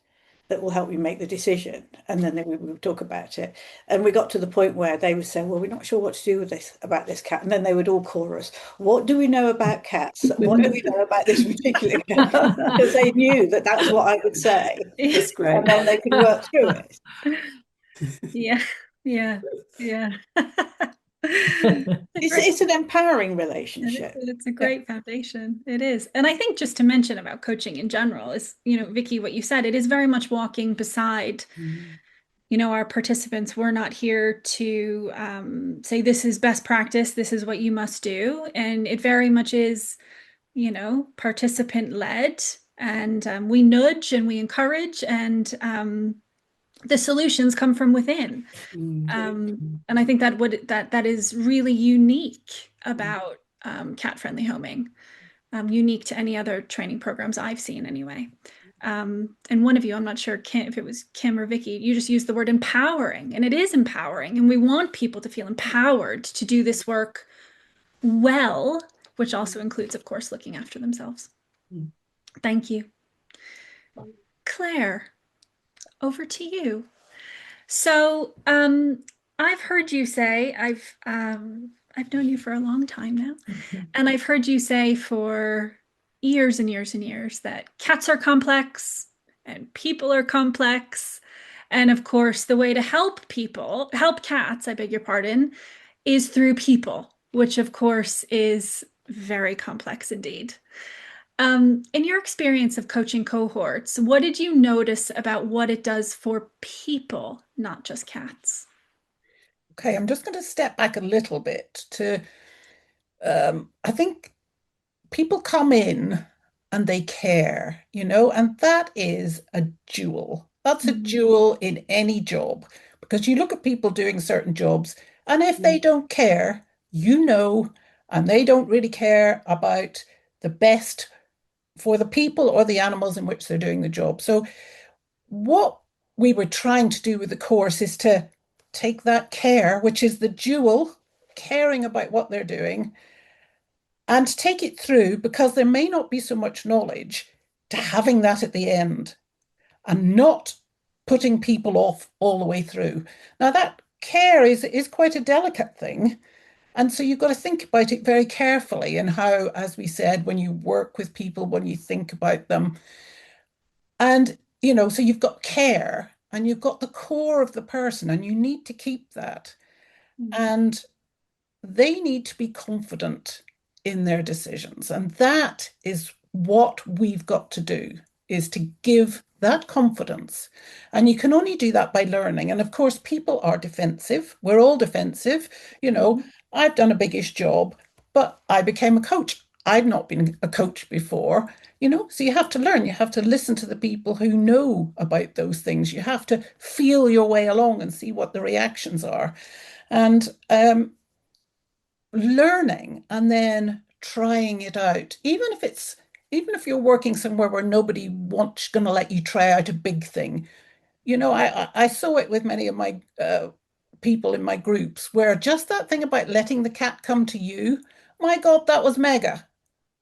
that will help you make the decision? And then we would talk about it. And we got to the point where they would say, well, we're not sure what to do with this about this cat. And then they would all chorus, what do we know about cats? And what do we know about this particular cat? Because they knew that that's what I would say. It's great. And then they could work through it. Yeah, yeah, yeah. It's an empowering relationship. It's a Yeah. great foundation. It is. And I think just to mention about coaching in general is, Vicky, what you said, it is very much walking beside, Mm. our participants. We're not here to say this is best practice, this is what you must do. And it very much is, participant led. And we nudge and we encourage, and the solutions come from within. And I think that is really unique about cat-friendly homing, unique to any other training programs I've seen anyway. And one of you, I'm not sure if it was Kim or Vicky, you just used the word empowering, and it is empowering. And we want people to feel empowered to do this work well, which also includes, of course, looking after themselves. Thank you. Claire, over to you. So, I've heard you say, I've known you for a long time now, and I've heard you say for years and years and years that cats are complex and people are complex. And of course, the way to help cats, I beg your pardon, is through people, which of course is very complex indeed. In your experience of coaching cohorts, what did you notice about what it does for people, not just cats? Okay, I'm just going to step back a little bit to, I think people come in and they care, and that is a jewel. That's a jewel in any job because you look at people doing certain jobs, and if they don't care, and they don't really care about the best for the people or the animals in which they're doing the job. So, what we were trying to do with the course is to take that care, which is the jewel, caring about what they're doing, and take it through because there may not be so much knowledge to having that at the end and not putting people off all the way through. Now, that care is quite a delicate thing. And so you've got to think about it very carefully and how, as we said, when you work with people, when you think about them. And, so you've got care and you've got the core of the person, and you need to keep that. And they need to be confident in their decisions. And that is what we've got to do, is to give that confidence. And you can only do that by learning. And of course, people are defensive. We're all defensive. I've done a biggish job, but I became a coach. I'd not been a coach before, so you have to learn. You have to listen to the people who know about those things. You have to feel your way along and see what the reactions are. And learning and then trying it out, even if you're working somewhere where nobody wants going to let you try out a big thing. I saw it with many of my people in my groups where just that thing about letting the cat come to you, my God, that was mega.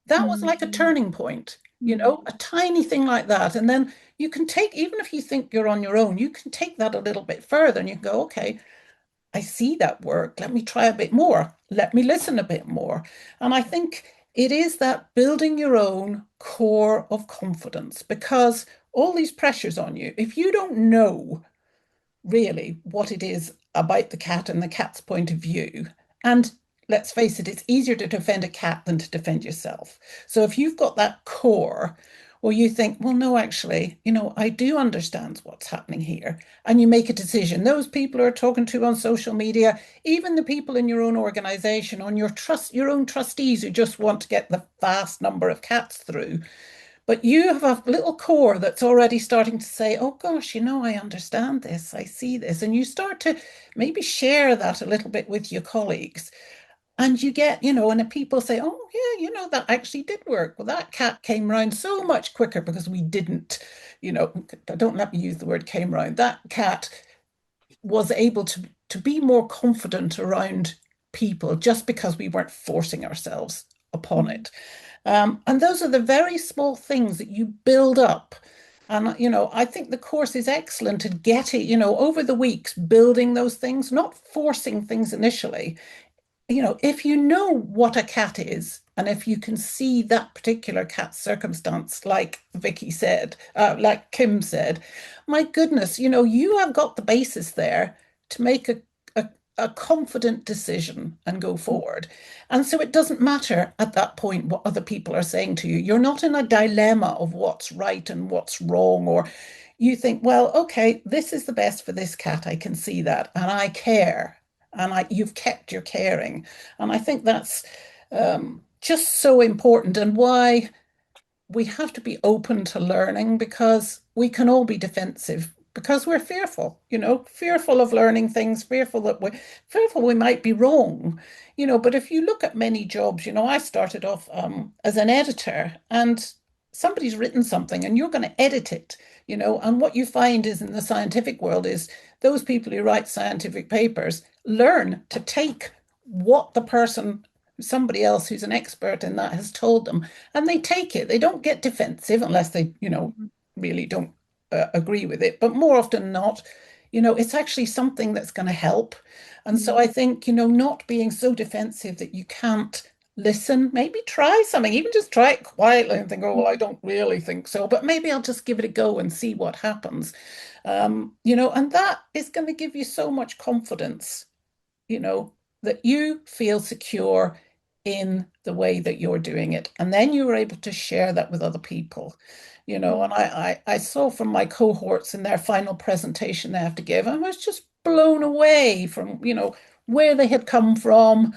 That was like a turning point, a tiny thing like that. And then you can take, even if you think you're on your own, you can take that a little bit further and you can go, okay, I see that work. Let me try a bit more. Let me listen a bit more. And I think it is that building your own core of confidence, because all these pressures on you, if you don't know really what it is about the cat and the cat's point of view, and let's face it, it's easier to defend a cat than to defend yourself. So if you've got that core, or you think, well, no, actually, I do understand what's happening here. And you make a decision. Those people who are talking to on social media, even the people in your own organization, on your own trustees who just want to get the vast number of cats through. but you have a little core that's already starting to say, oh gosh, I understand this, I see this. And you start to maybe share that a little bit with your colleagues. And you get, and if people say, oh, yeah, that actually did work. Well, that cat came round so much quicker because we didn't, don't let me use the word came round. That cat was able to be more confident around people just because we weren't forcing ourselves upon it. And those are the very small things that you build up. And, I think the course is excellent at getting, over the weeks, building those things, not forcing things initially. If you know what a cat is, and if you can see that particular cat's circumstance, like Vicky said, like Kim said, my goodness, you have got the basis there to make a confident decision and go forward. And so it doesn't matter at that point what other people are saying to you. You're not in a dilemma of what's right and what's wrong, or you think, well, okay, this is the best for this cat. I can see that, and I care, and you've kept your caring. And I think that's just so important, and why we have to be open to learning, because we can all be defensive because we're fearful, fearful of learning things, fearful we might be wrong, but if you look at many jobs, I started off as an editor, and somebody's written something and you're going to edit it, and what you find is in the scientific world is those people who write scientific papers learn to take what the person, somebody else who's an expert in that, has told them, and they take it. They don't get defensive unless they, really don't agree with it. But more often than not, it's actually something that's going to help. And so I think, not being so defensive that you can't listen, maybe try something, even just try it quietly and think, oh, well, I don't really think so, but maybe I'll just give it a go and see what happens. And that is going to give you so much confidence, that you feel secure in the way that you're doing it. And then you were able to share that with other people, and I saw from my cohorts in their final presentation they have to give, I was just blown away from, where they had come from,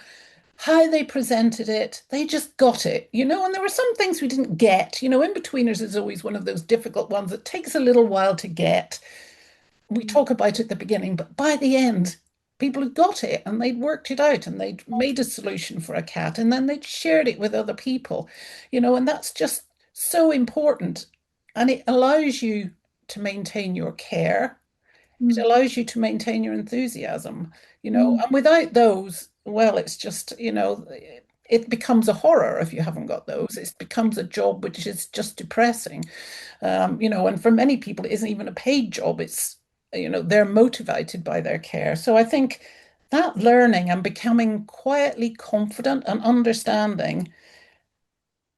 how they presented it. They just got it, and there were some things we didn't get. In-betweeners is always one of those difficult ones that takes a little while to get. We talk about it at the beginning, but by the end, people had got it and they'd worked it out and they'd made a solution for a cat, and then they'd shared it with other people, and that's just so important. And it allows you to maintain your care. It allows you to maintain your enthusiasm, and without those, well, it's just, it becomes a horror if you haven't got those. It becomes a job which is just depressing, and for many people, it isn't even a paid job. It's, they're motivated by their care. So I think that learning and becoming quietly confident and understanding,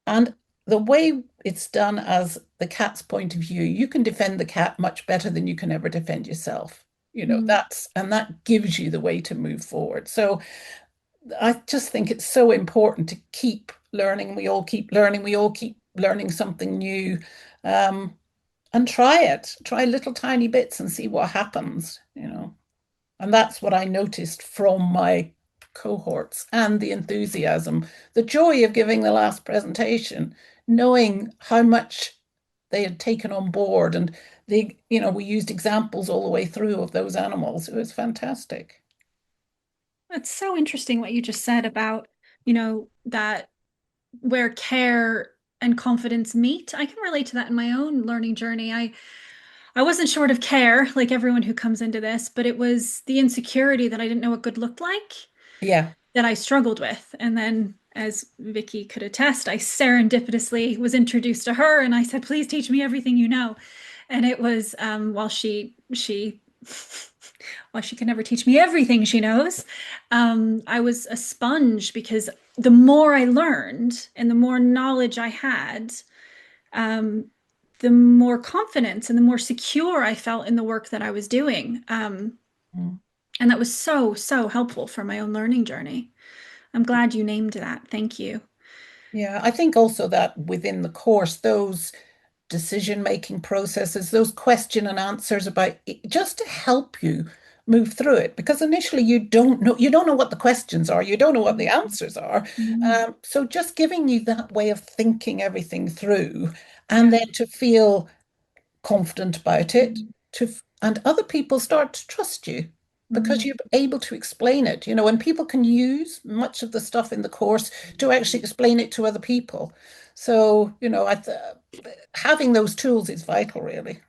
and the way it's done as the cat's point of view, you can defend the cat much better than you can ever defend yourself. That gives you the way to move forward. So I just think it's so important to keep learning. We all keep learning. We all keep learning something new. And try it. Try little tiny bits and see what happens. And that's what I noticed from my cohorts, and the enthusiasm, the joy of giving the last presentation, knowing how much they had taken on board. And we used examples all the way through of those animals. It was fantastic. It's so interesting what you just said about, that where care and confidence meet. I can relate to that in my own learning journey. I wasn't short of care like everyone who comes into this, but it was the insecurity that I didn't know what good looked like Yeah. that I struggled with. And then, as Vicky could attest, I serendipitously was introduced to her, and I said, "Please teach me everything you know." And it was while she while she can never teach me everything she knows, I was a sponge, because the more I learned and the more knowledge I had, the more confidence and the more secure I felt in the work that I was doing. Mm. And that was so, so helpful for my own learning journey. I'm glad you named that. Thank you. Yeah, I think also that within the course, those decision-making processes, those question and answers about just to help you move through it. Because initially you don't know what the questions are, you don't know what the answers are. Mm. So just giving you that way of thinking everything through and then to feel confident about it, and other people start to trust you because Mm. you're able to explain it, and people can use much of the stuff in the course to actually explain it to other people. So, having those tools is vital, really.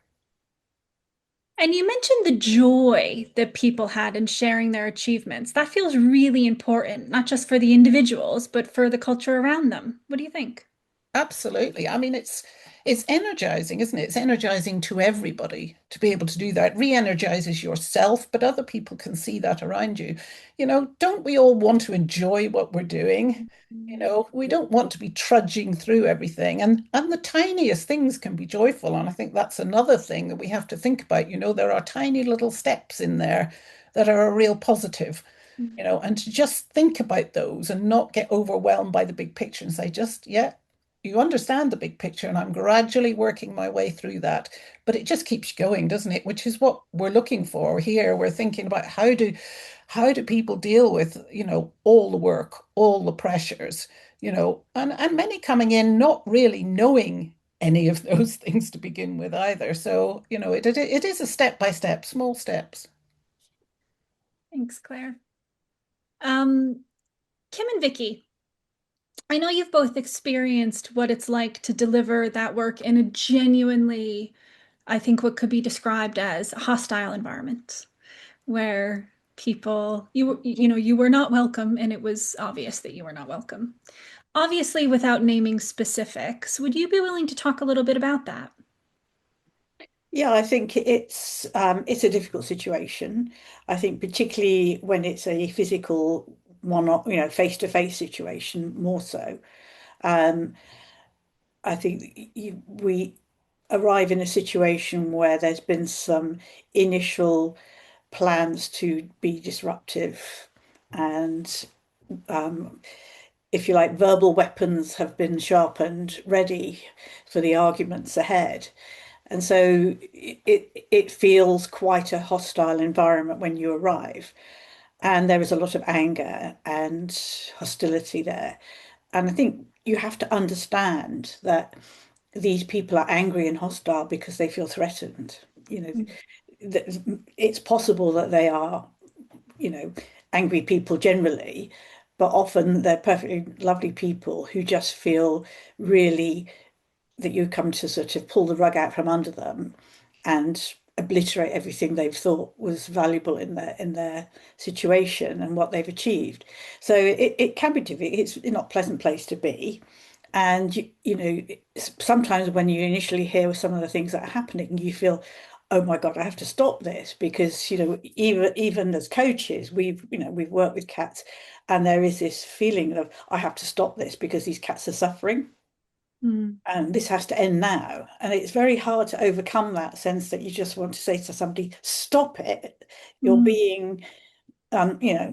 And you mentioned the joy that people had in sharing their achievements. That feels really important, not just for the individuals, but for the culture around them. What do you think? Absolutely. I mean, it's energizing, isn't it? It's energizing to everybody to be able to do that. Re-energizes yourself, but other people can see that around you. Don't we all want to enjoy what we're doing? We don't want to be trudging through everything. And the tiniest things can be joyful. And I think that's another thing that we have to think about. There are tiny little steps in there that are a real positive. And to just think about those and not get overwhelmed by the big picture and say, just, yeah, you understand the big picture, and I'm gradually working my way through that. But it just keeps going, doesn't it? Which is what we're looking for here. We're thinking about how do people deal with, all the work, all the pressures, and many coming in not really knowing any of those things to begin with either. So, it is a step by step, small steps. Thanks, Claire. Um, Kim and Vicky, I know you've both experienced what it's like to deliver that work in a genuinely, I think, what could be described as a hostile environment where you were not welcome, and it was obvious that you were not welcome. Obviously, without naming specifics, would you be willing to talk a little bit about that? Yeah, I think it's a difficult situation. I think particularly when it's a physical one, face-to-face situation, more so. Um, I think we arrive in a situation where there's been some initial plans to be disruptive, and if you like, verbal weapons have been sharpened, ready for the arguments ahead. And so it feels quite a hostile environment when you arrive. And there is a lot of anger and hostility there. And I think you have to understand that these people are angry and hostile because they feel threatened. You know, it's possible that they are, you know, angry people generally, but often they're perfectly lovely people who just feel really that you come to sort of pull the rug out from under them and obliterate everything they've thought was valuable in their situation and what they've achieved. So it can be difficult. It's not a pleasant place to be. And sometimes when you initially hear some of the things that are happening, you feel, oh my God, I have to stop this because even as coaches, we've worked with cats, and there is this feeling of I have to stop this because these cats are suffering Mm. and this has to end now. And it's very hard to overcome that sense that you just want to say to somebody, stop it. You're Mm. being,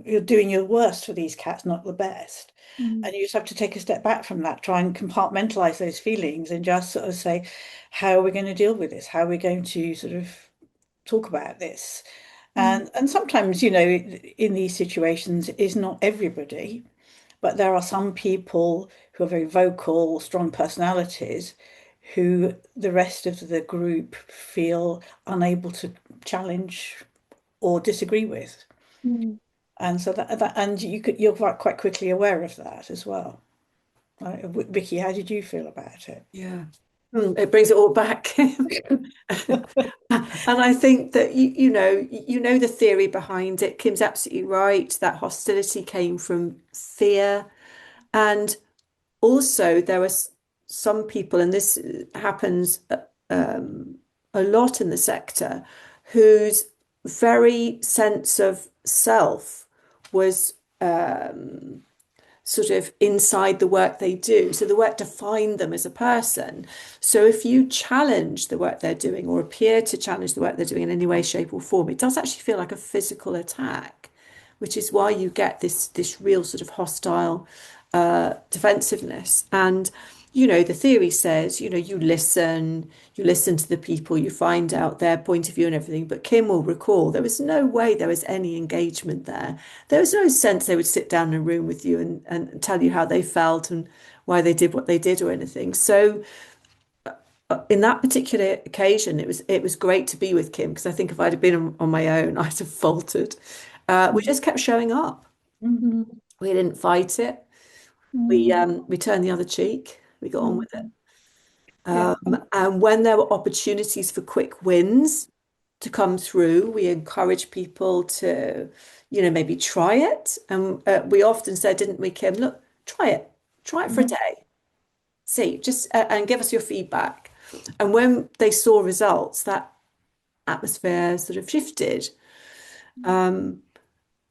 you're doing your worst for these cats, not the best. Mm. And you just have to take a step back from that, try and compartmentalize those feelings and just sort of say, how are we going to deal with this? How are we going to sort of talk about this? Mm. And sometimes, in these situations, is not everybody. But there are some people who are very vocal, strong personalities, who the rest of the group feel unable to challenge or disagree with. Mm. And so and you're quite quickly aware of that as well. Vicky, how did you feel about it? Yeah. It brings it all back. And I think that you know the theory behind it. Kim's absolutely right. That hostility came from fear. And also there are some people, and this happens um, a lot in the sector, whose very sense of self was sort of inside the work they do. So the work defined them as a person. So if you challenge the work they're doing or appear to challenge the work they're doing in any way, shape, or form, it does actually feel like a physical attack, which is why you get this real sort of hostile defensiveness. And the theory says, you listen to the people, you find out their point of view and everything. But Kim will recall there was no way there was any engagement there. There was no sense they would sit down in a room with you and tell you how they felt and why they did what they did or anything. So in that particular occasion, it was great to be with Kim because I think if I'd have been on my own, I'd have faltered. We just kept showing up. Mm. Mhm. We didn't fight it. We turned the other cheek. We got on Mhm. with it. Yeah. And when there were opportunities for quick wins to come through, we encourage people to, maybe try it. And we often said, didn't we, Kim? Look, try it for a Mhm. day. See, just and give us your feedback. And when they saw results, that atmosphere sort of shifted. Um,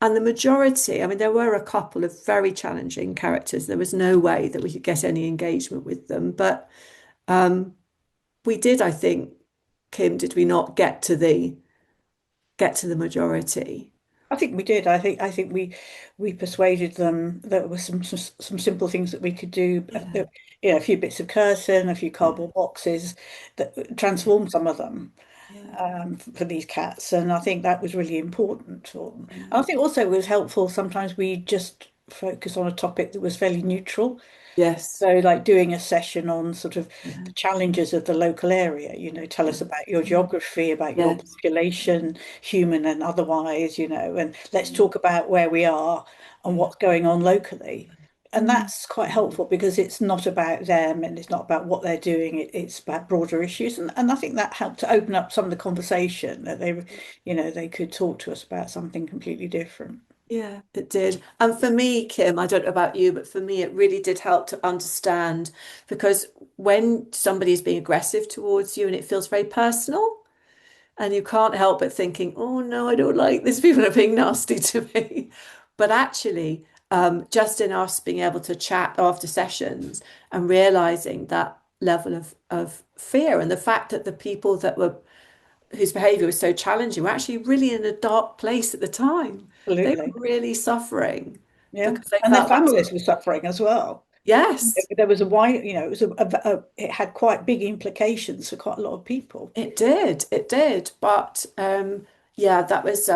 and the majority, I mean, there were a couple of very challenging characters. There was no way that we could get any engagement with them, but um, we did, I think, Kim, did we not get to the majority? I think we did. I think we persuaded them that there were some simple things that we could do. Yeah, A few bits of curtain, a few yeah, cardboard boxes that yeah, transformed some of them yeah, for these cats, and I think that was really important for them. yeah. And I think also it was helpful. Sometimes we just focus on a topic that was fairly neutral. Yes, So, like doing a session on sort of yeah, the challenges of the local area, tell us yeah, about your geography, about your yes, population, human and otherwise, and let's yeah, talk about where we are and yeah, what's going on locally. And Mhm. that's quite helpful because it's not about them and it's not about what they're doing, it's about broader issues. And I think that helped to open up some of the conversation that they could talk to us about something completely different. yeah, it did. And for me, Kim, I don't know about you, but for me, it really did help to understand because when somebody is being aggressive towards you and it feels very personal, and you can't help but thinking, oh no, I don't like this. People are being nasty to me. But actually, just in us being able to chat after sessions and realizing that level of fear and the fact that the people that were whose behavior was so challenging were actually really in a dark place at the time. They Absolutely. were really suffering Yeah. because they And their felt that. families were suffering as well. Yes, There was a wide, it was it had quite big implications for quite a lot of people. it did. It did. But yeah, that was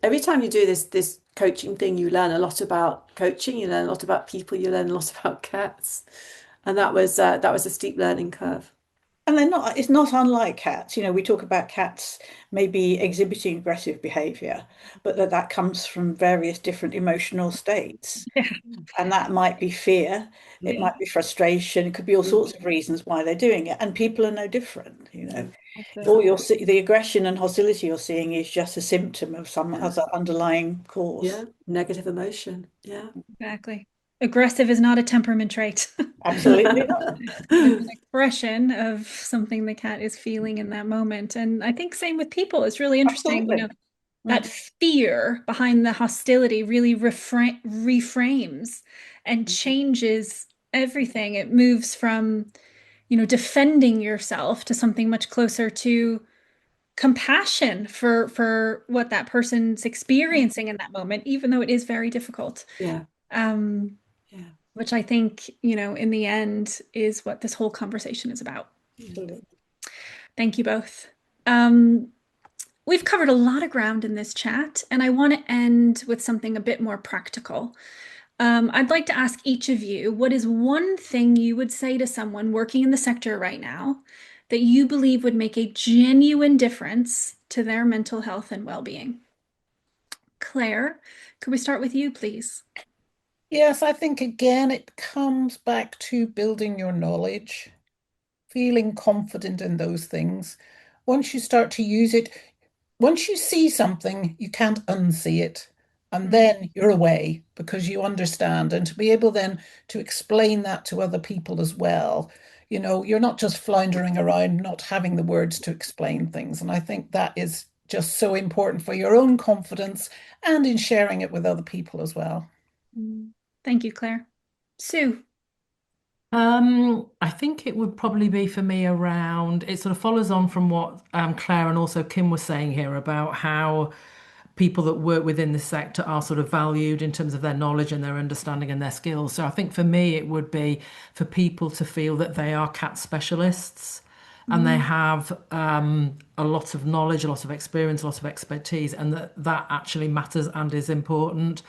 every time you do this coaching thing, you learn a lot about coaching, you learn a lot about people, you learn a lot about cats. And that was a steep learning curve. And it's not unlike cats. We talk about cats maybe exhibiting aggressive behavior, but that comes from various different emotional states. Yeah. And that might be fear, it Yeah. might be frustration, it could be all Yeah. sorts of reasons why they're doing it. And people are no different. Exactly. All the aggression and hostility you're seeing is just a symptom of some Yeah. other underlying cause. Yeah. Negative emotion. Yeah. Exactly. Aggressive is not a temperament trait. Absolutely not. It's an expression of something the cat is feeling in that moment. And I think same with people. It's really interesting, Absolutely. that Mm. fear behind the hostility really reframes and changes everything. It moves from, defending yourself to something much closer to compassion for what that person's experiencing in that moment, even though it is very difficult. Yeah. Um, Yeah. which I think, in the end is what this whole conversation is about. Absolutely. Thank you both. Um, we've covered a lot of ground in this chat, and I want to end with something a bit more practical. I'd like to ask each of you, what is one thing you would say to someone working in the sector right now that you believe would make a genuine difference to their mental health and well-being? Claire, could we start with you, please? Yes, I think again it comes back to building your knowledge, feeling confident in those things. Once you start to use it, once you see something, you can't unsee it. And Mm, then you're away because you understand. And to be able then to explain that to other people as well, you're not just floundering around, not having the words to explain things. And I think that is just so important for your own confidence and in sharing it with other people as well. Thank you, Claire. Sue. I think it would probably be for me around, it sort of follows on from what Claire and also Kim were saying here about how people that work within this sector are sort of valued in terms of their knowledge and their understanding and their skills. So I think for me, it would be for people to feel that they are cat specialists and they Mm, have a lot of knowledge, a lot of experience, a lot of expertise, and that actually matters and is important.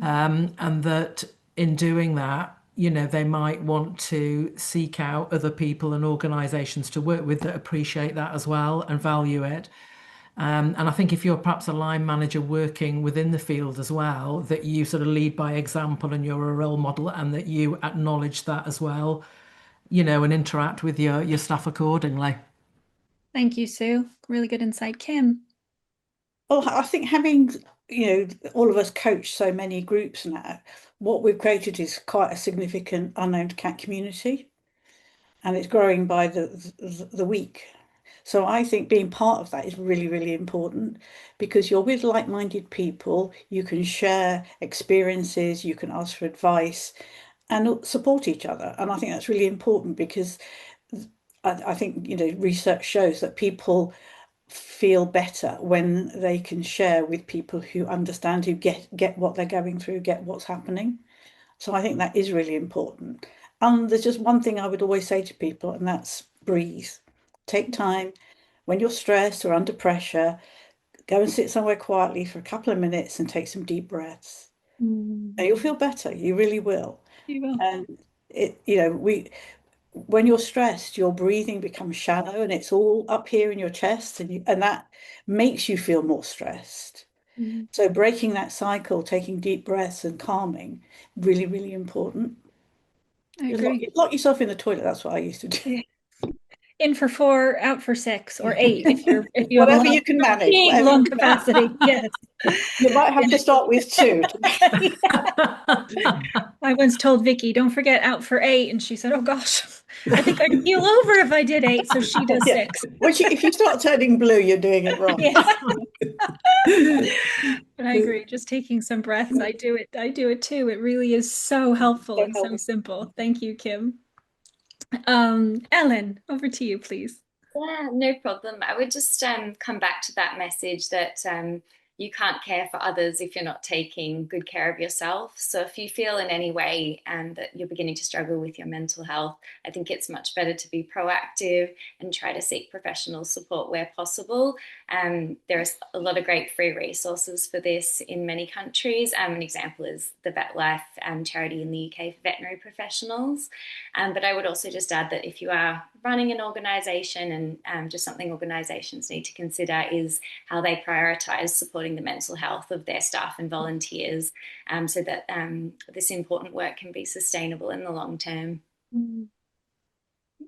And that in doing that, they might want to seek out other people and organisations to work with that appreciate that as well and value it. And I think if you're perhaps a line manager working within the field as well, that you sort of lead by example and you're a role model and that you acknowledge that as well, and interact with your staff accordingly. Thank you, Sue. Really good insight, Kim. Well, I think having, all of us coach so many groups now, what we've created is quite a significant unowned cat community, and it's growing by the week. So I think being part of that is really, really important because you're with like-minded people, you can share experiences, you can ask for advice and support each other. And I think that's really important because I think, research shows that people feel better when they can share with people who understand, who get what they're going through, get what's happening. So I think that is really important. And there's just one thing I would always say to people, and that's breathe. Take time when you're stressed or under pressure, go and sit somewhere quietly for a couple of minutes and take some deep breaths. And you'll feel better. You really will. You will. And when you're stressed, your breathing becomes shallow and it's all up here in your chest, and that makes you feel more stressed. So breaking that cycle, taking deep breaths and calming, really, really important. I Just lock, agree. lock yourself in the toilet. That's what I used to do. Yeah. In for 4, out for 6 or 8 if you have a Whatever you can manage, big whatever lung you can manage. capacity. Yes. You might have to start with 2. I once told Vicky, don't forget out for 8. And she said, oh gosh, I think I'd keel over if I did 8. So she does Yeah. 6. If you start turning blue, you're doing it wrong. Yeah. But I agree. Just taking some breaths. I do it. I do it too. It really is so helpful and so simple. Thank you, Kim. Ellen, over to you, please. Yeah, no problem. I would just come back to that message that you can't care for others if you're not taking good care of yourself. So if you feel in any way that you're beginning to struggle with your mental health, I think it's much better to be proactive and try to seek professional support where possible. There's a lot of great free resources for this in many countries. An example is the Vet Life charity in the UK for veterinary professionals. But I would also just add that if you are running an organisation, and just something organisations need to consider is how they prioritise supporting the mental health of their staff and volunteers, so that this important work can be sustainable in the long term.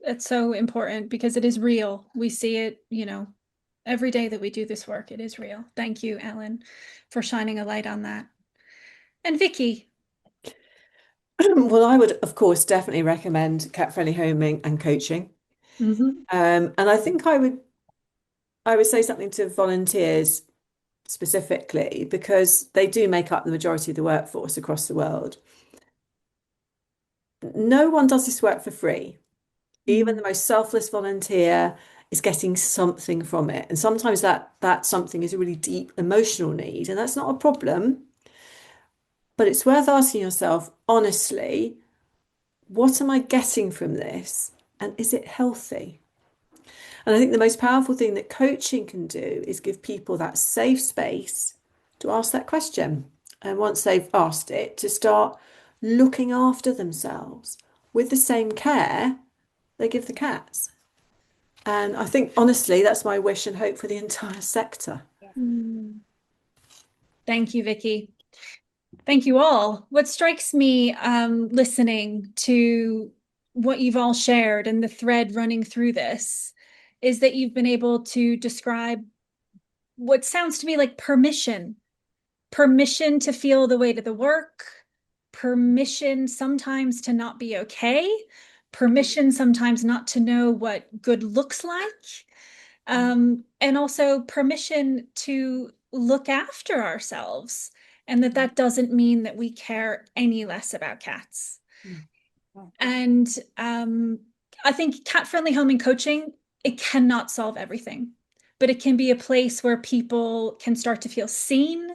It's so important because it is real. We see it, every day that we do this work. It is real. Thank you, Ellen, for shining a light on that. And Vicky. Well, I would, of course, definitely recommend cat-friendly homing and coaching. And I think I would say something to volunteers specifically because they do make up the majority of the workforce across the world. No one does this work for free. Even the most selfless volunteer is getting something from it. And sometimes that something is a really deep emotional need, and that's not a problem. But it's worth asking yourself, honestly, what am I getting from this? And is it healthy? And I think the most powerful thing that coaching can do is give people that safe space to ask that question. And once they've asked it, to start looking after themselves with the same care they give the cats. And I think, honestly, that's my wish and hope for the entire sector. Thank you, Vicky. Thank you all. What strikes me listening to what you've all shared and the thread running through this is that you've been able to describe what sounds to me like permission to feel the weight of the work, permission sometimes to not be okay, permission sometimes not to know what good looks like, and also permission to look after ourselves, and that doesn't mean that we care any less about cats. And I think cat-friendly homing coaching, it cannot solve everything, but it can be a place where people can start to feel seen,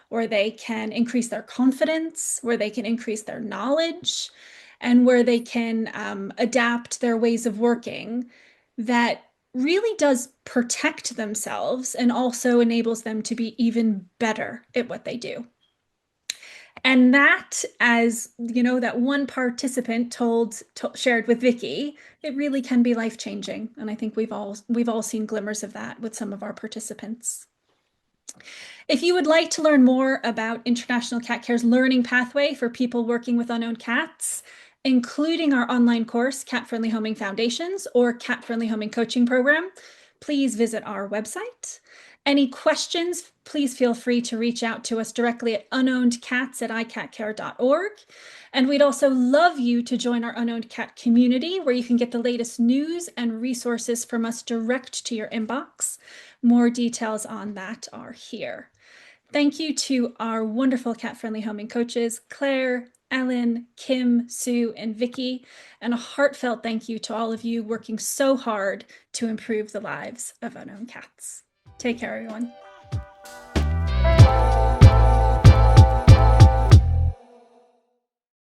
where they can increase their confidence, where they can increase their knowledge, and where they can adapt their ways of working that really does protect themselves and also enables them to be even better at what they do. And that, as you know, that one participant shared with Vicky, it really can be life-changing. And I think we've all seen glimmers of that with some of our participants. If you would like to learn more about International Cat Care's learning pathway for people working with unowned cats, including our online course, Cat Friendly Homing Foundations or Cat Friendly Homing Coaching Program, please visit our website. Any questions, please feel free to reach out to us directly at unownedcats@icatcare.org. And we'd also love you to join our Unowned Cat community, where you can get the latest news and resources from us direct to your inbox. More details on that are here. Thank you to our wonderful cat-friendly homing coaches, Claire, Ellen, Kim, Sue, and Vicky, and a heartfelt thank you to all of you working so hard to improve the lives of unknown cats. Take care, everyone.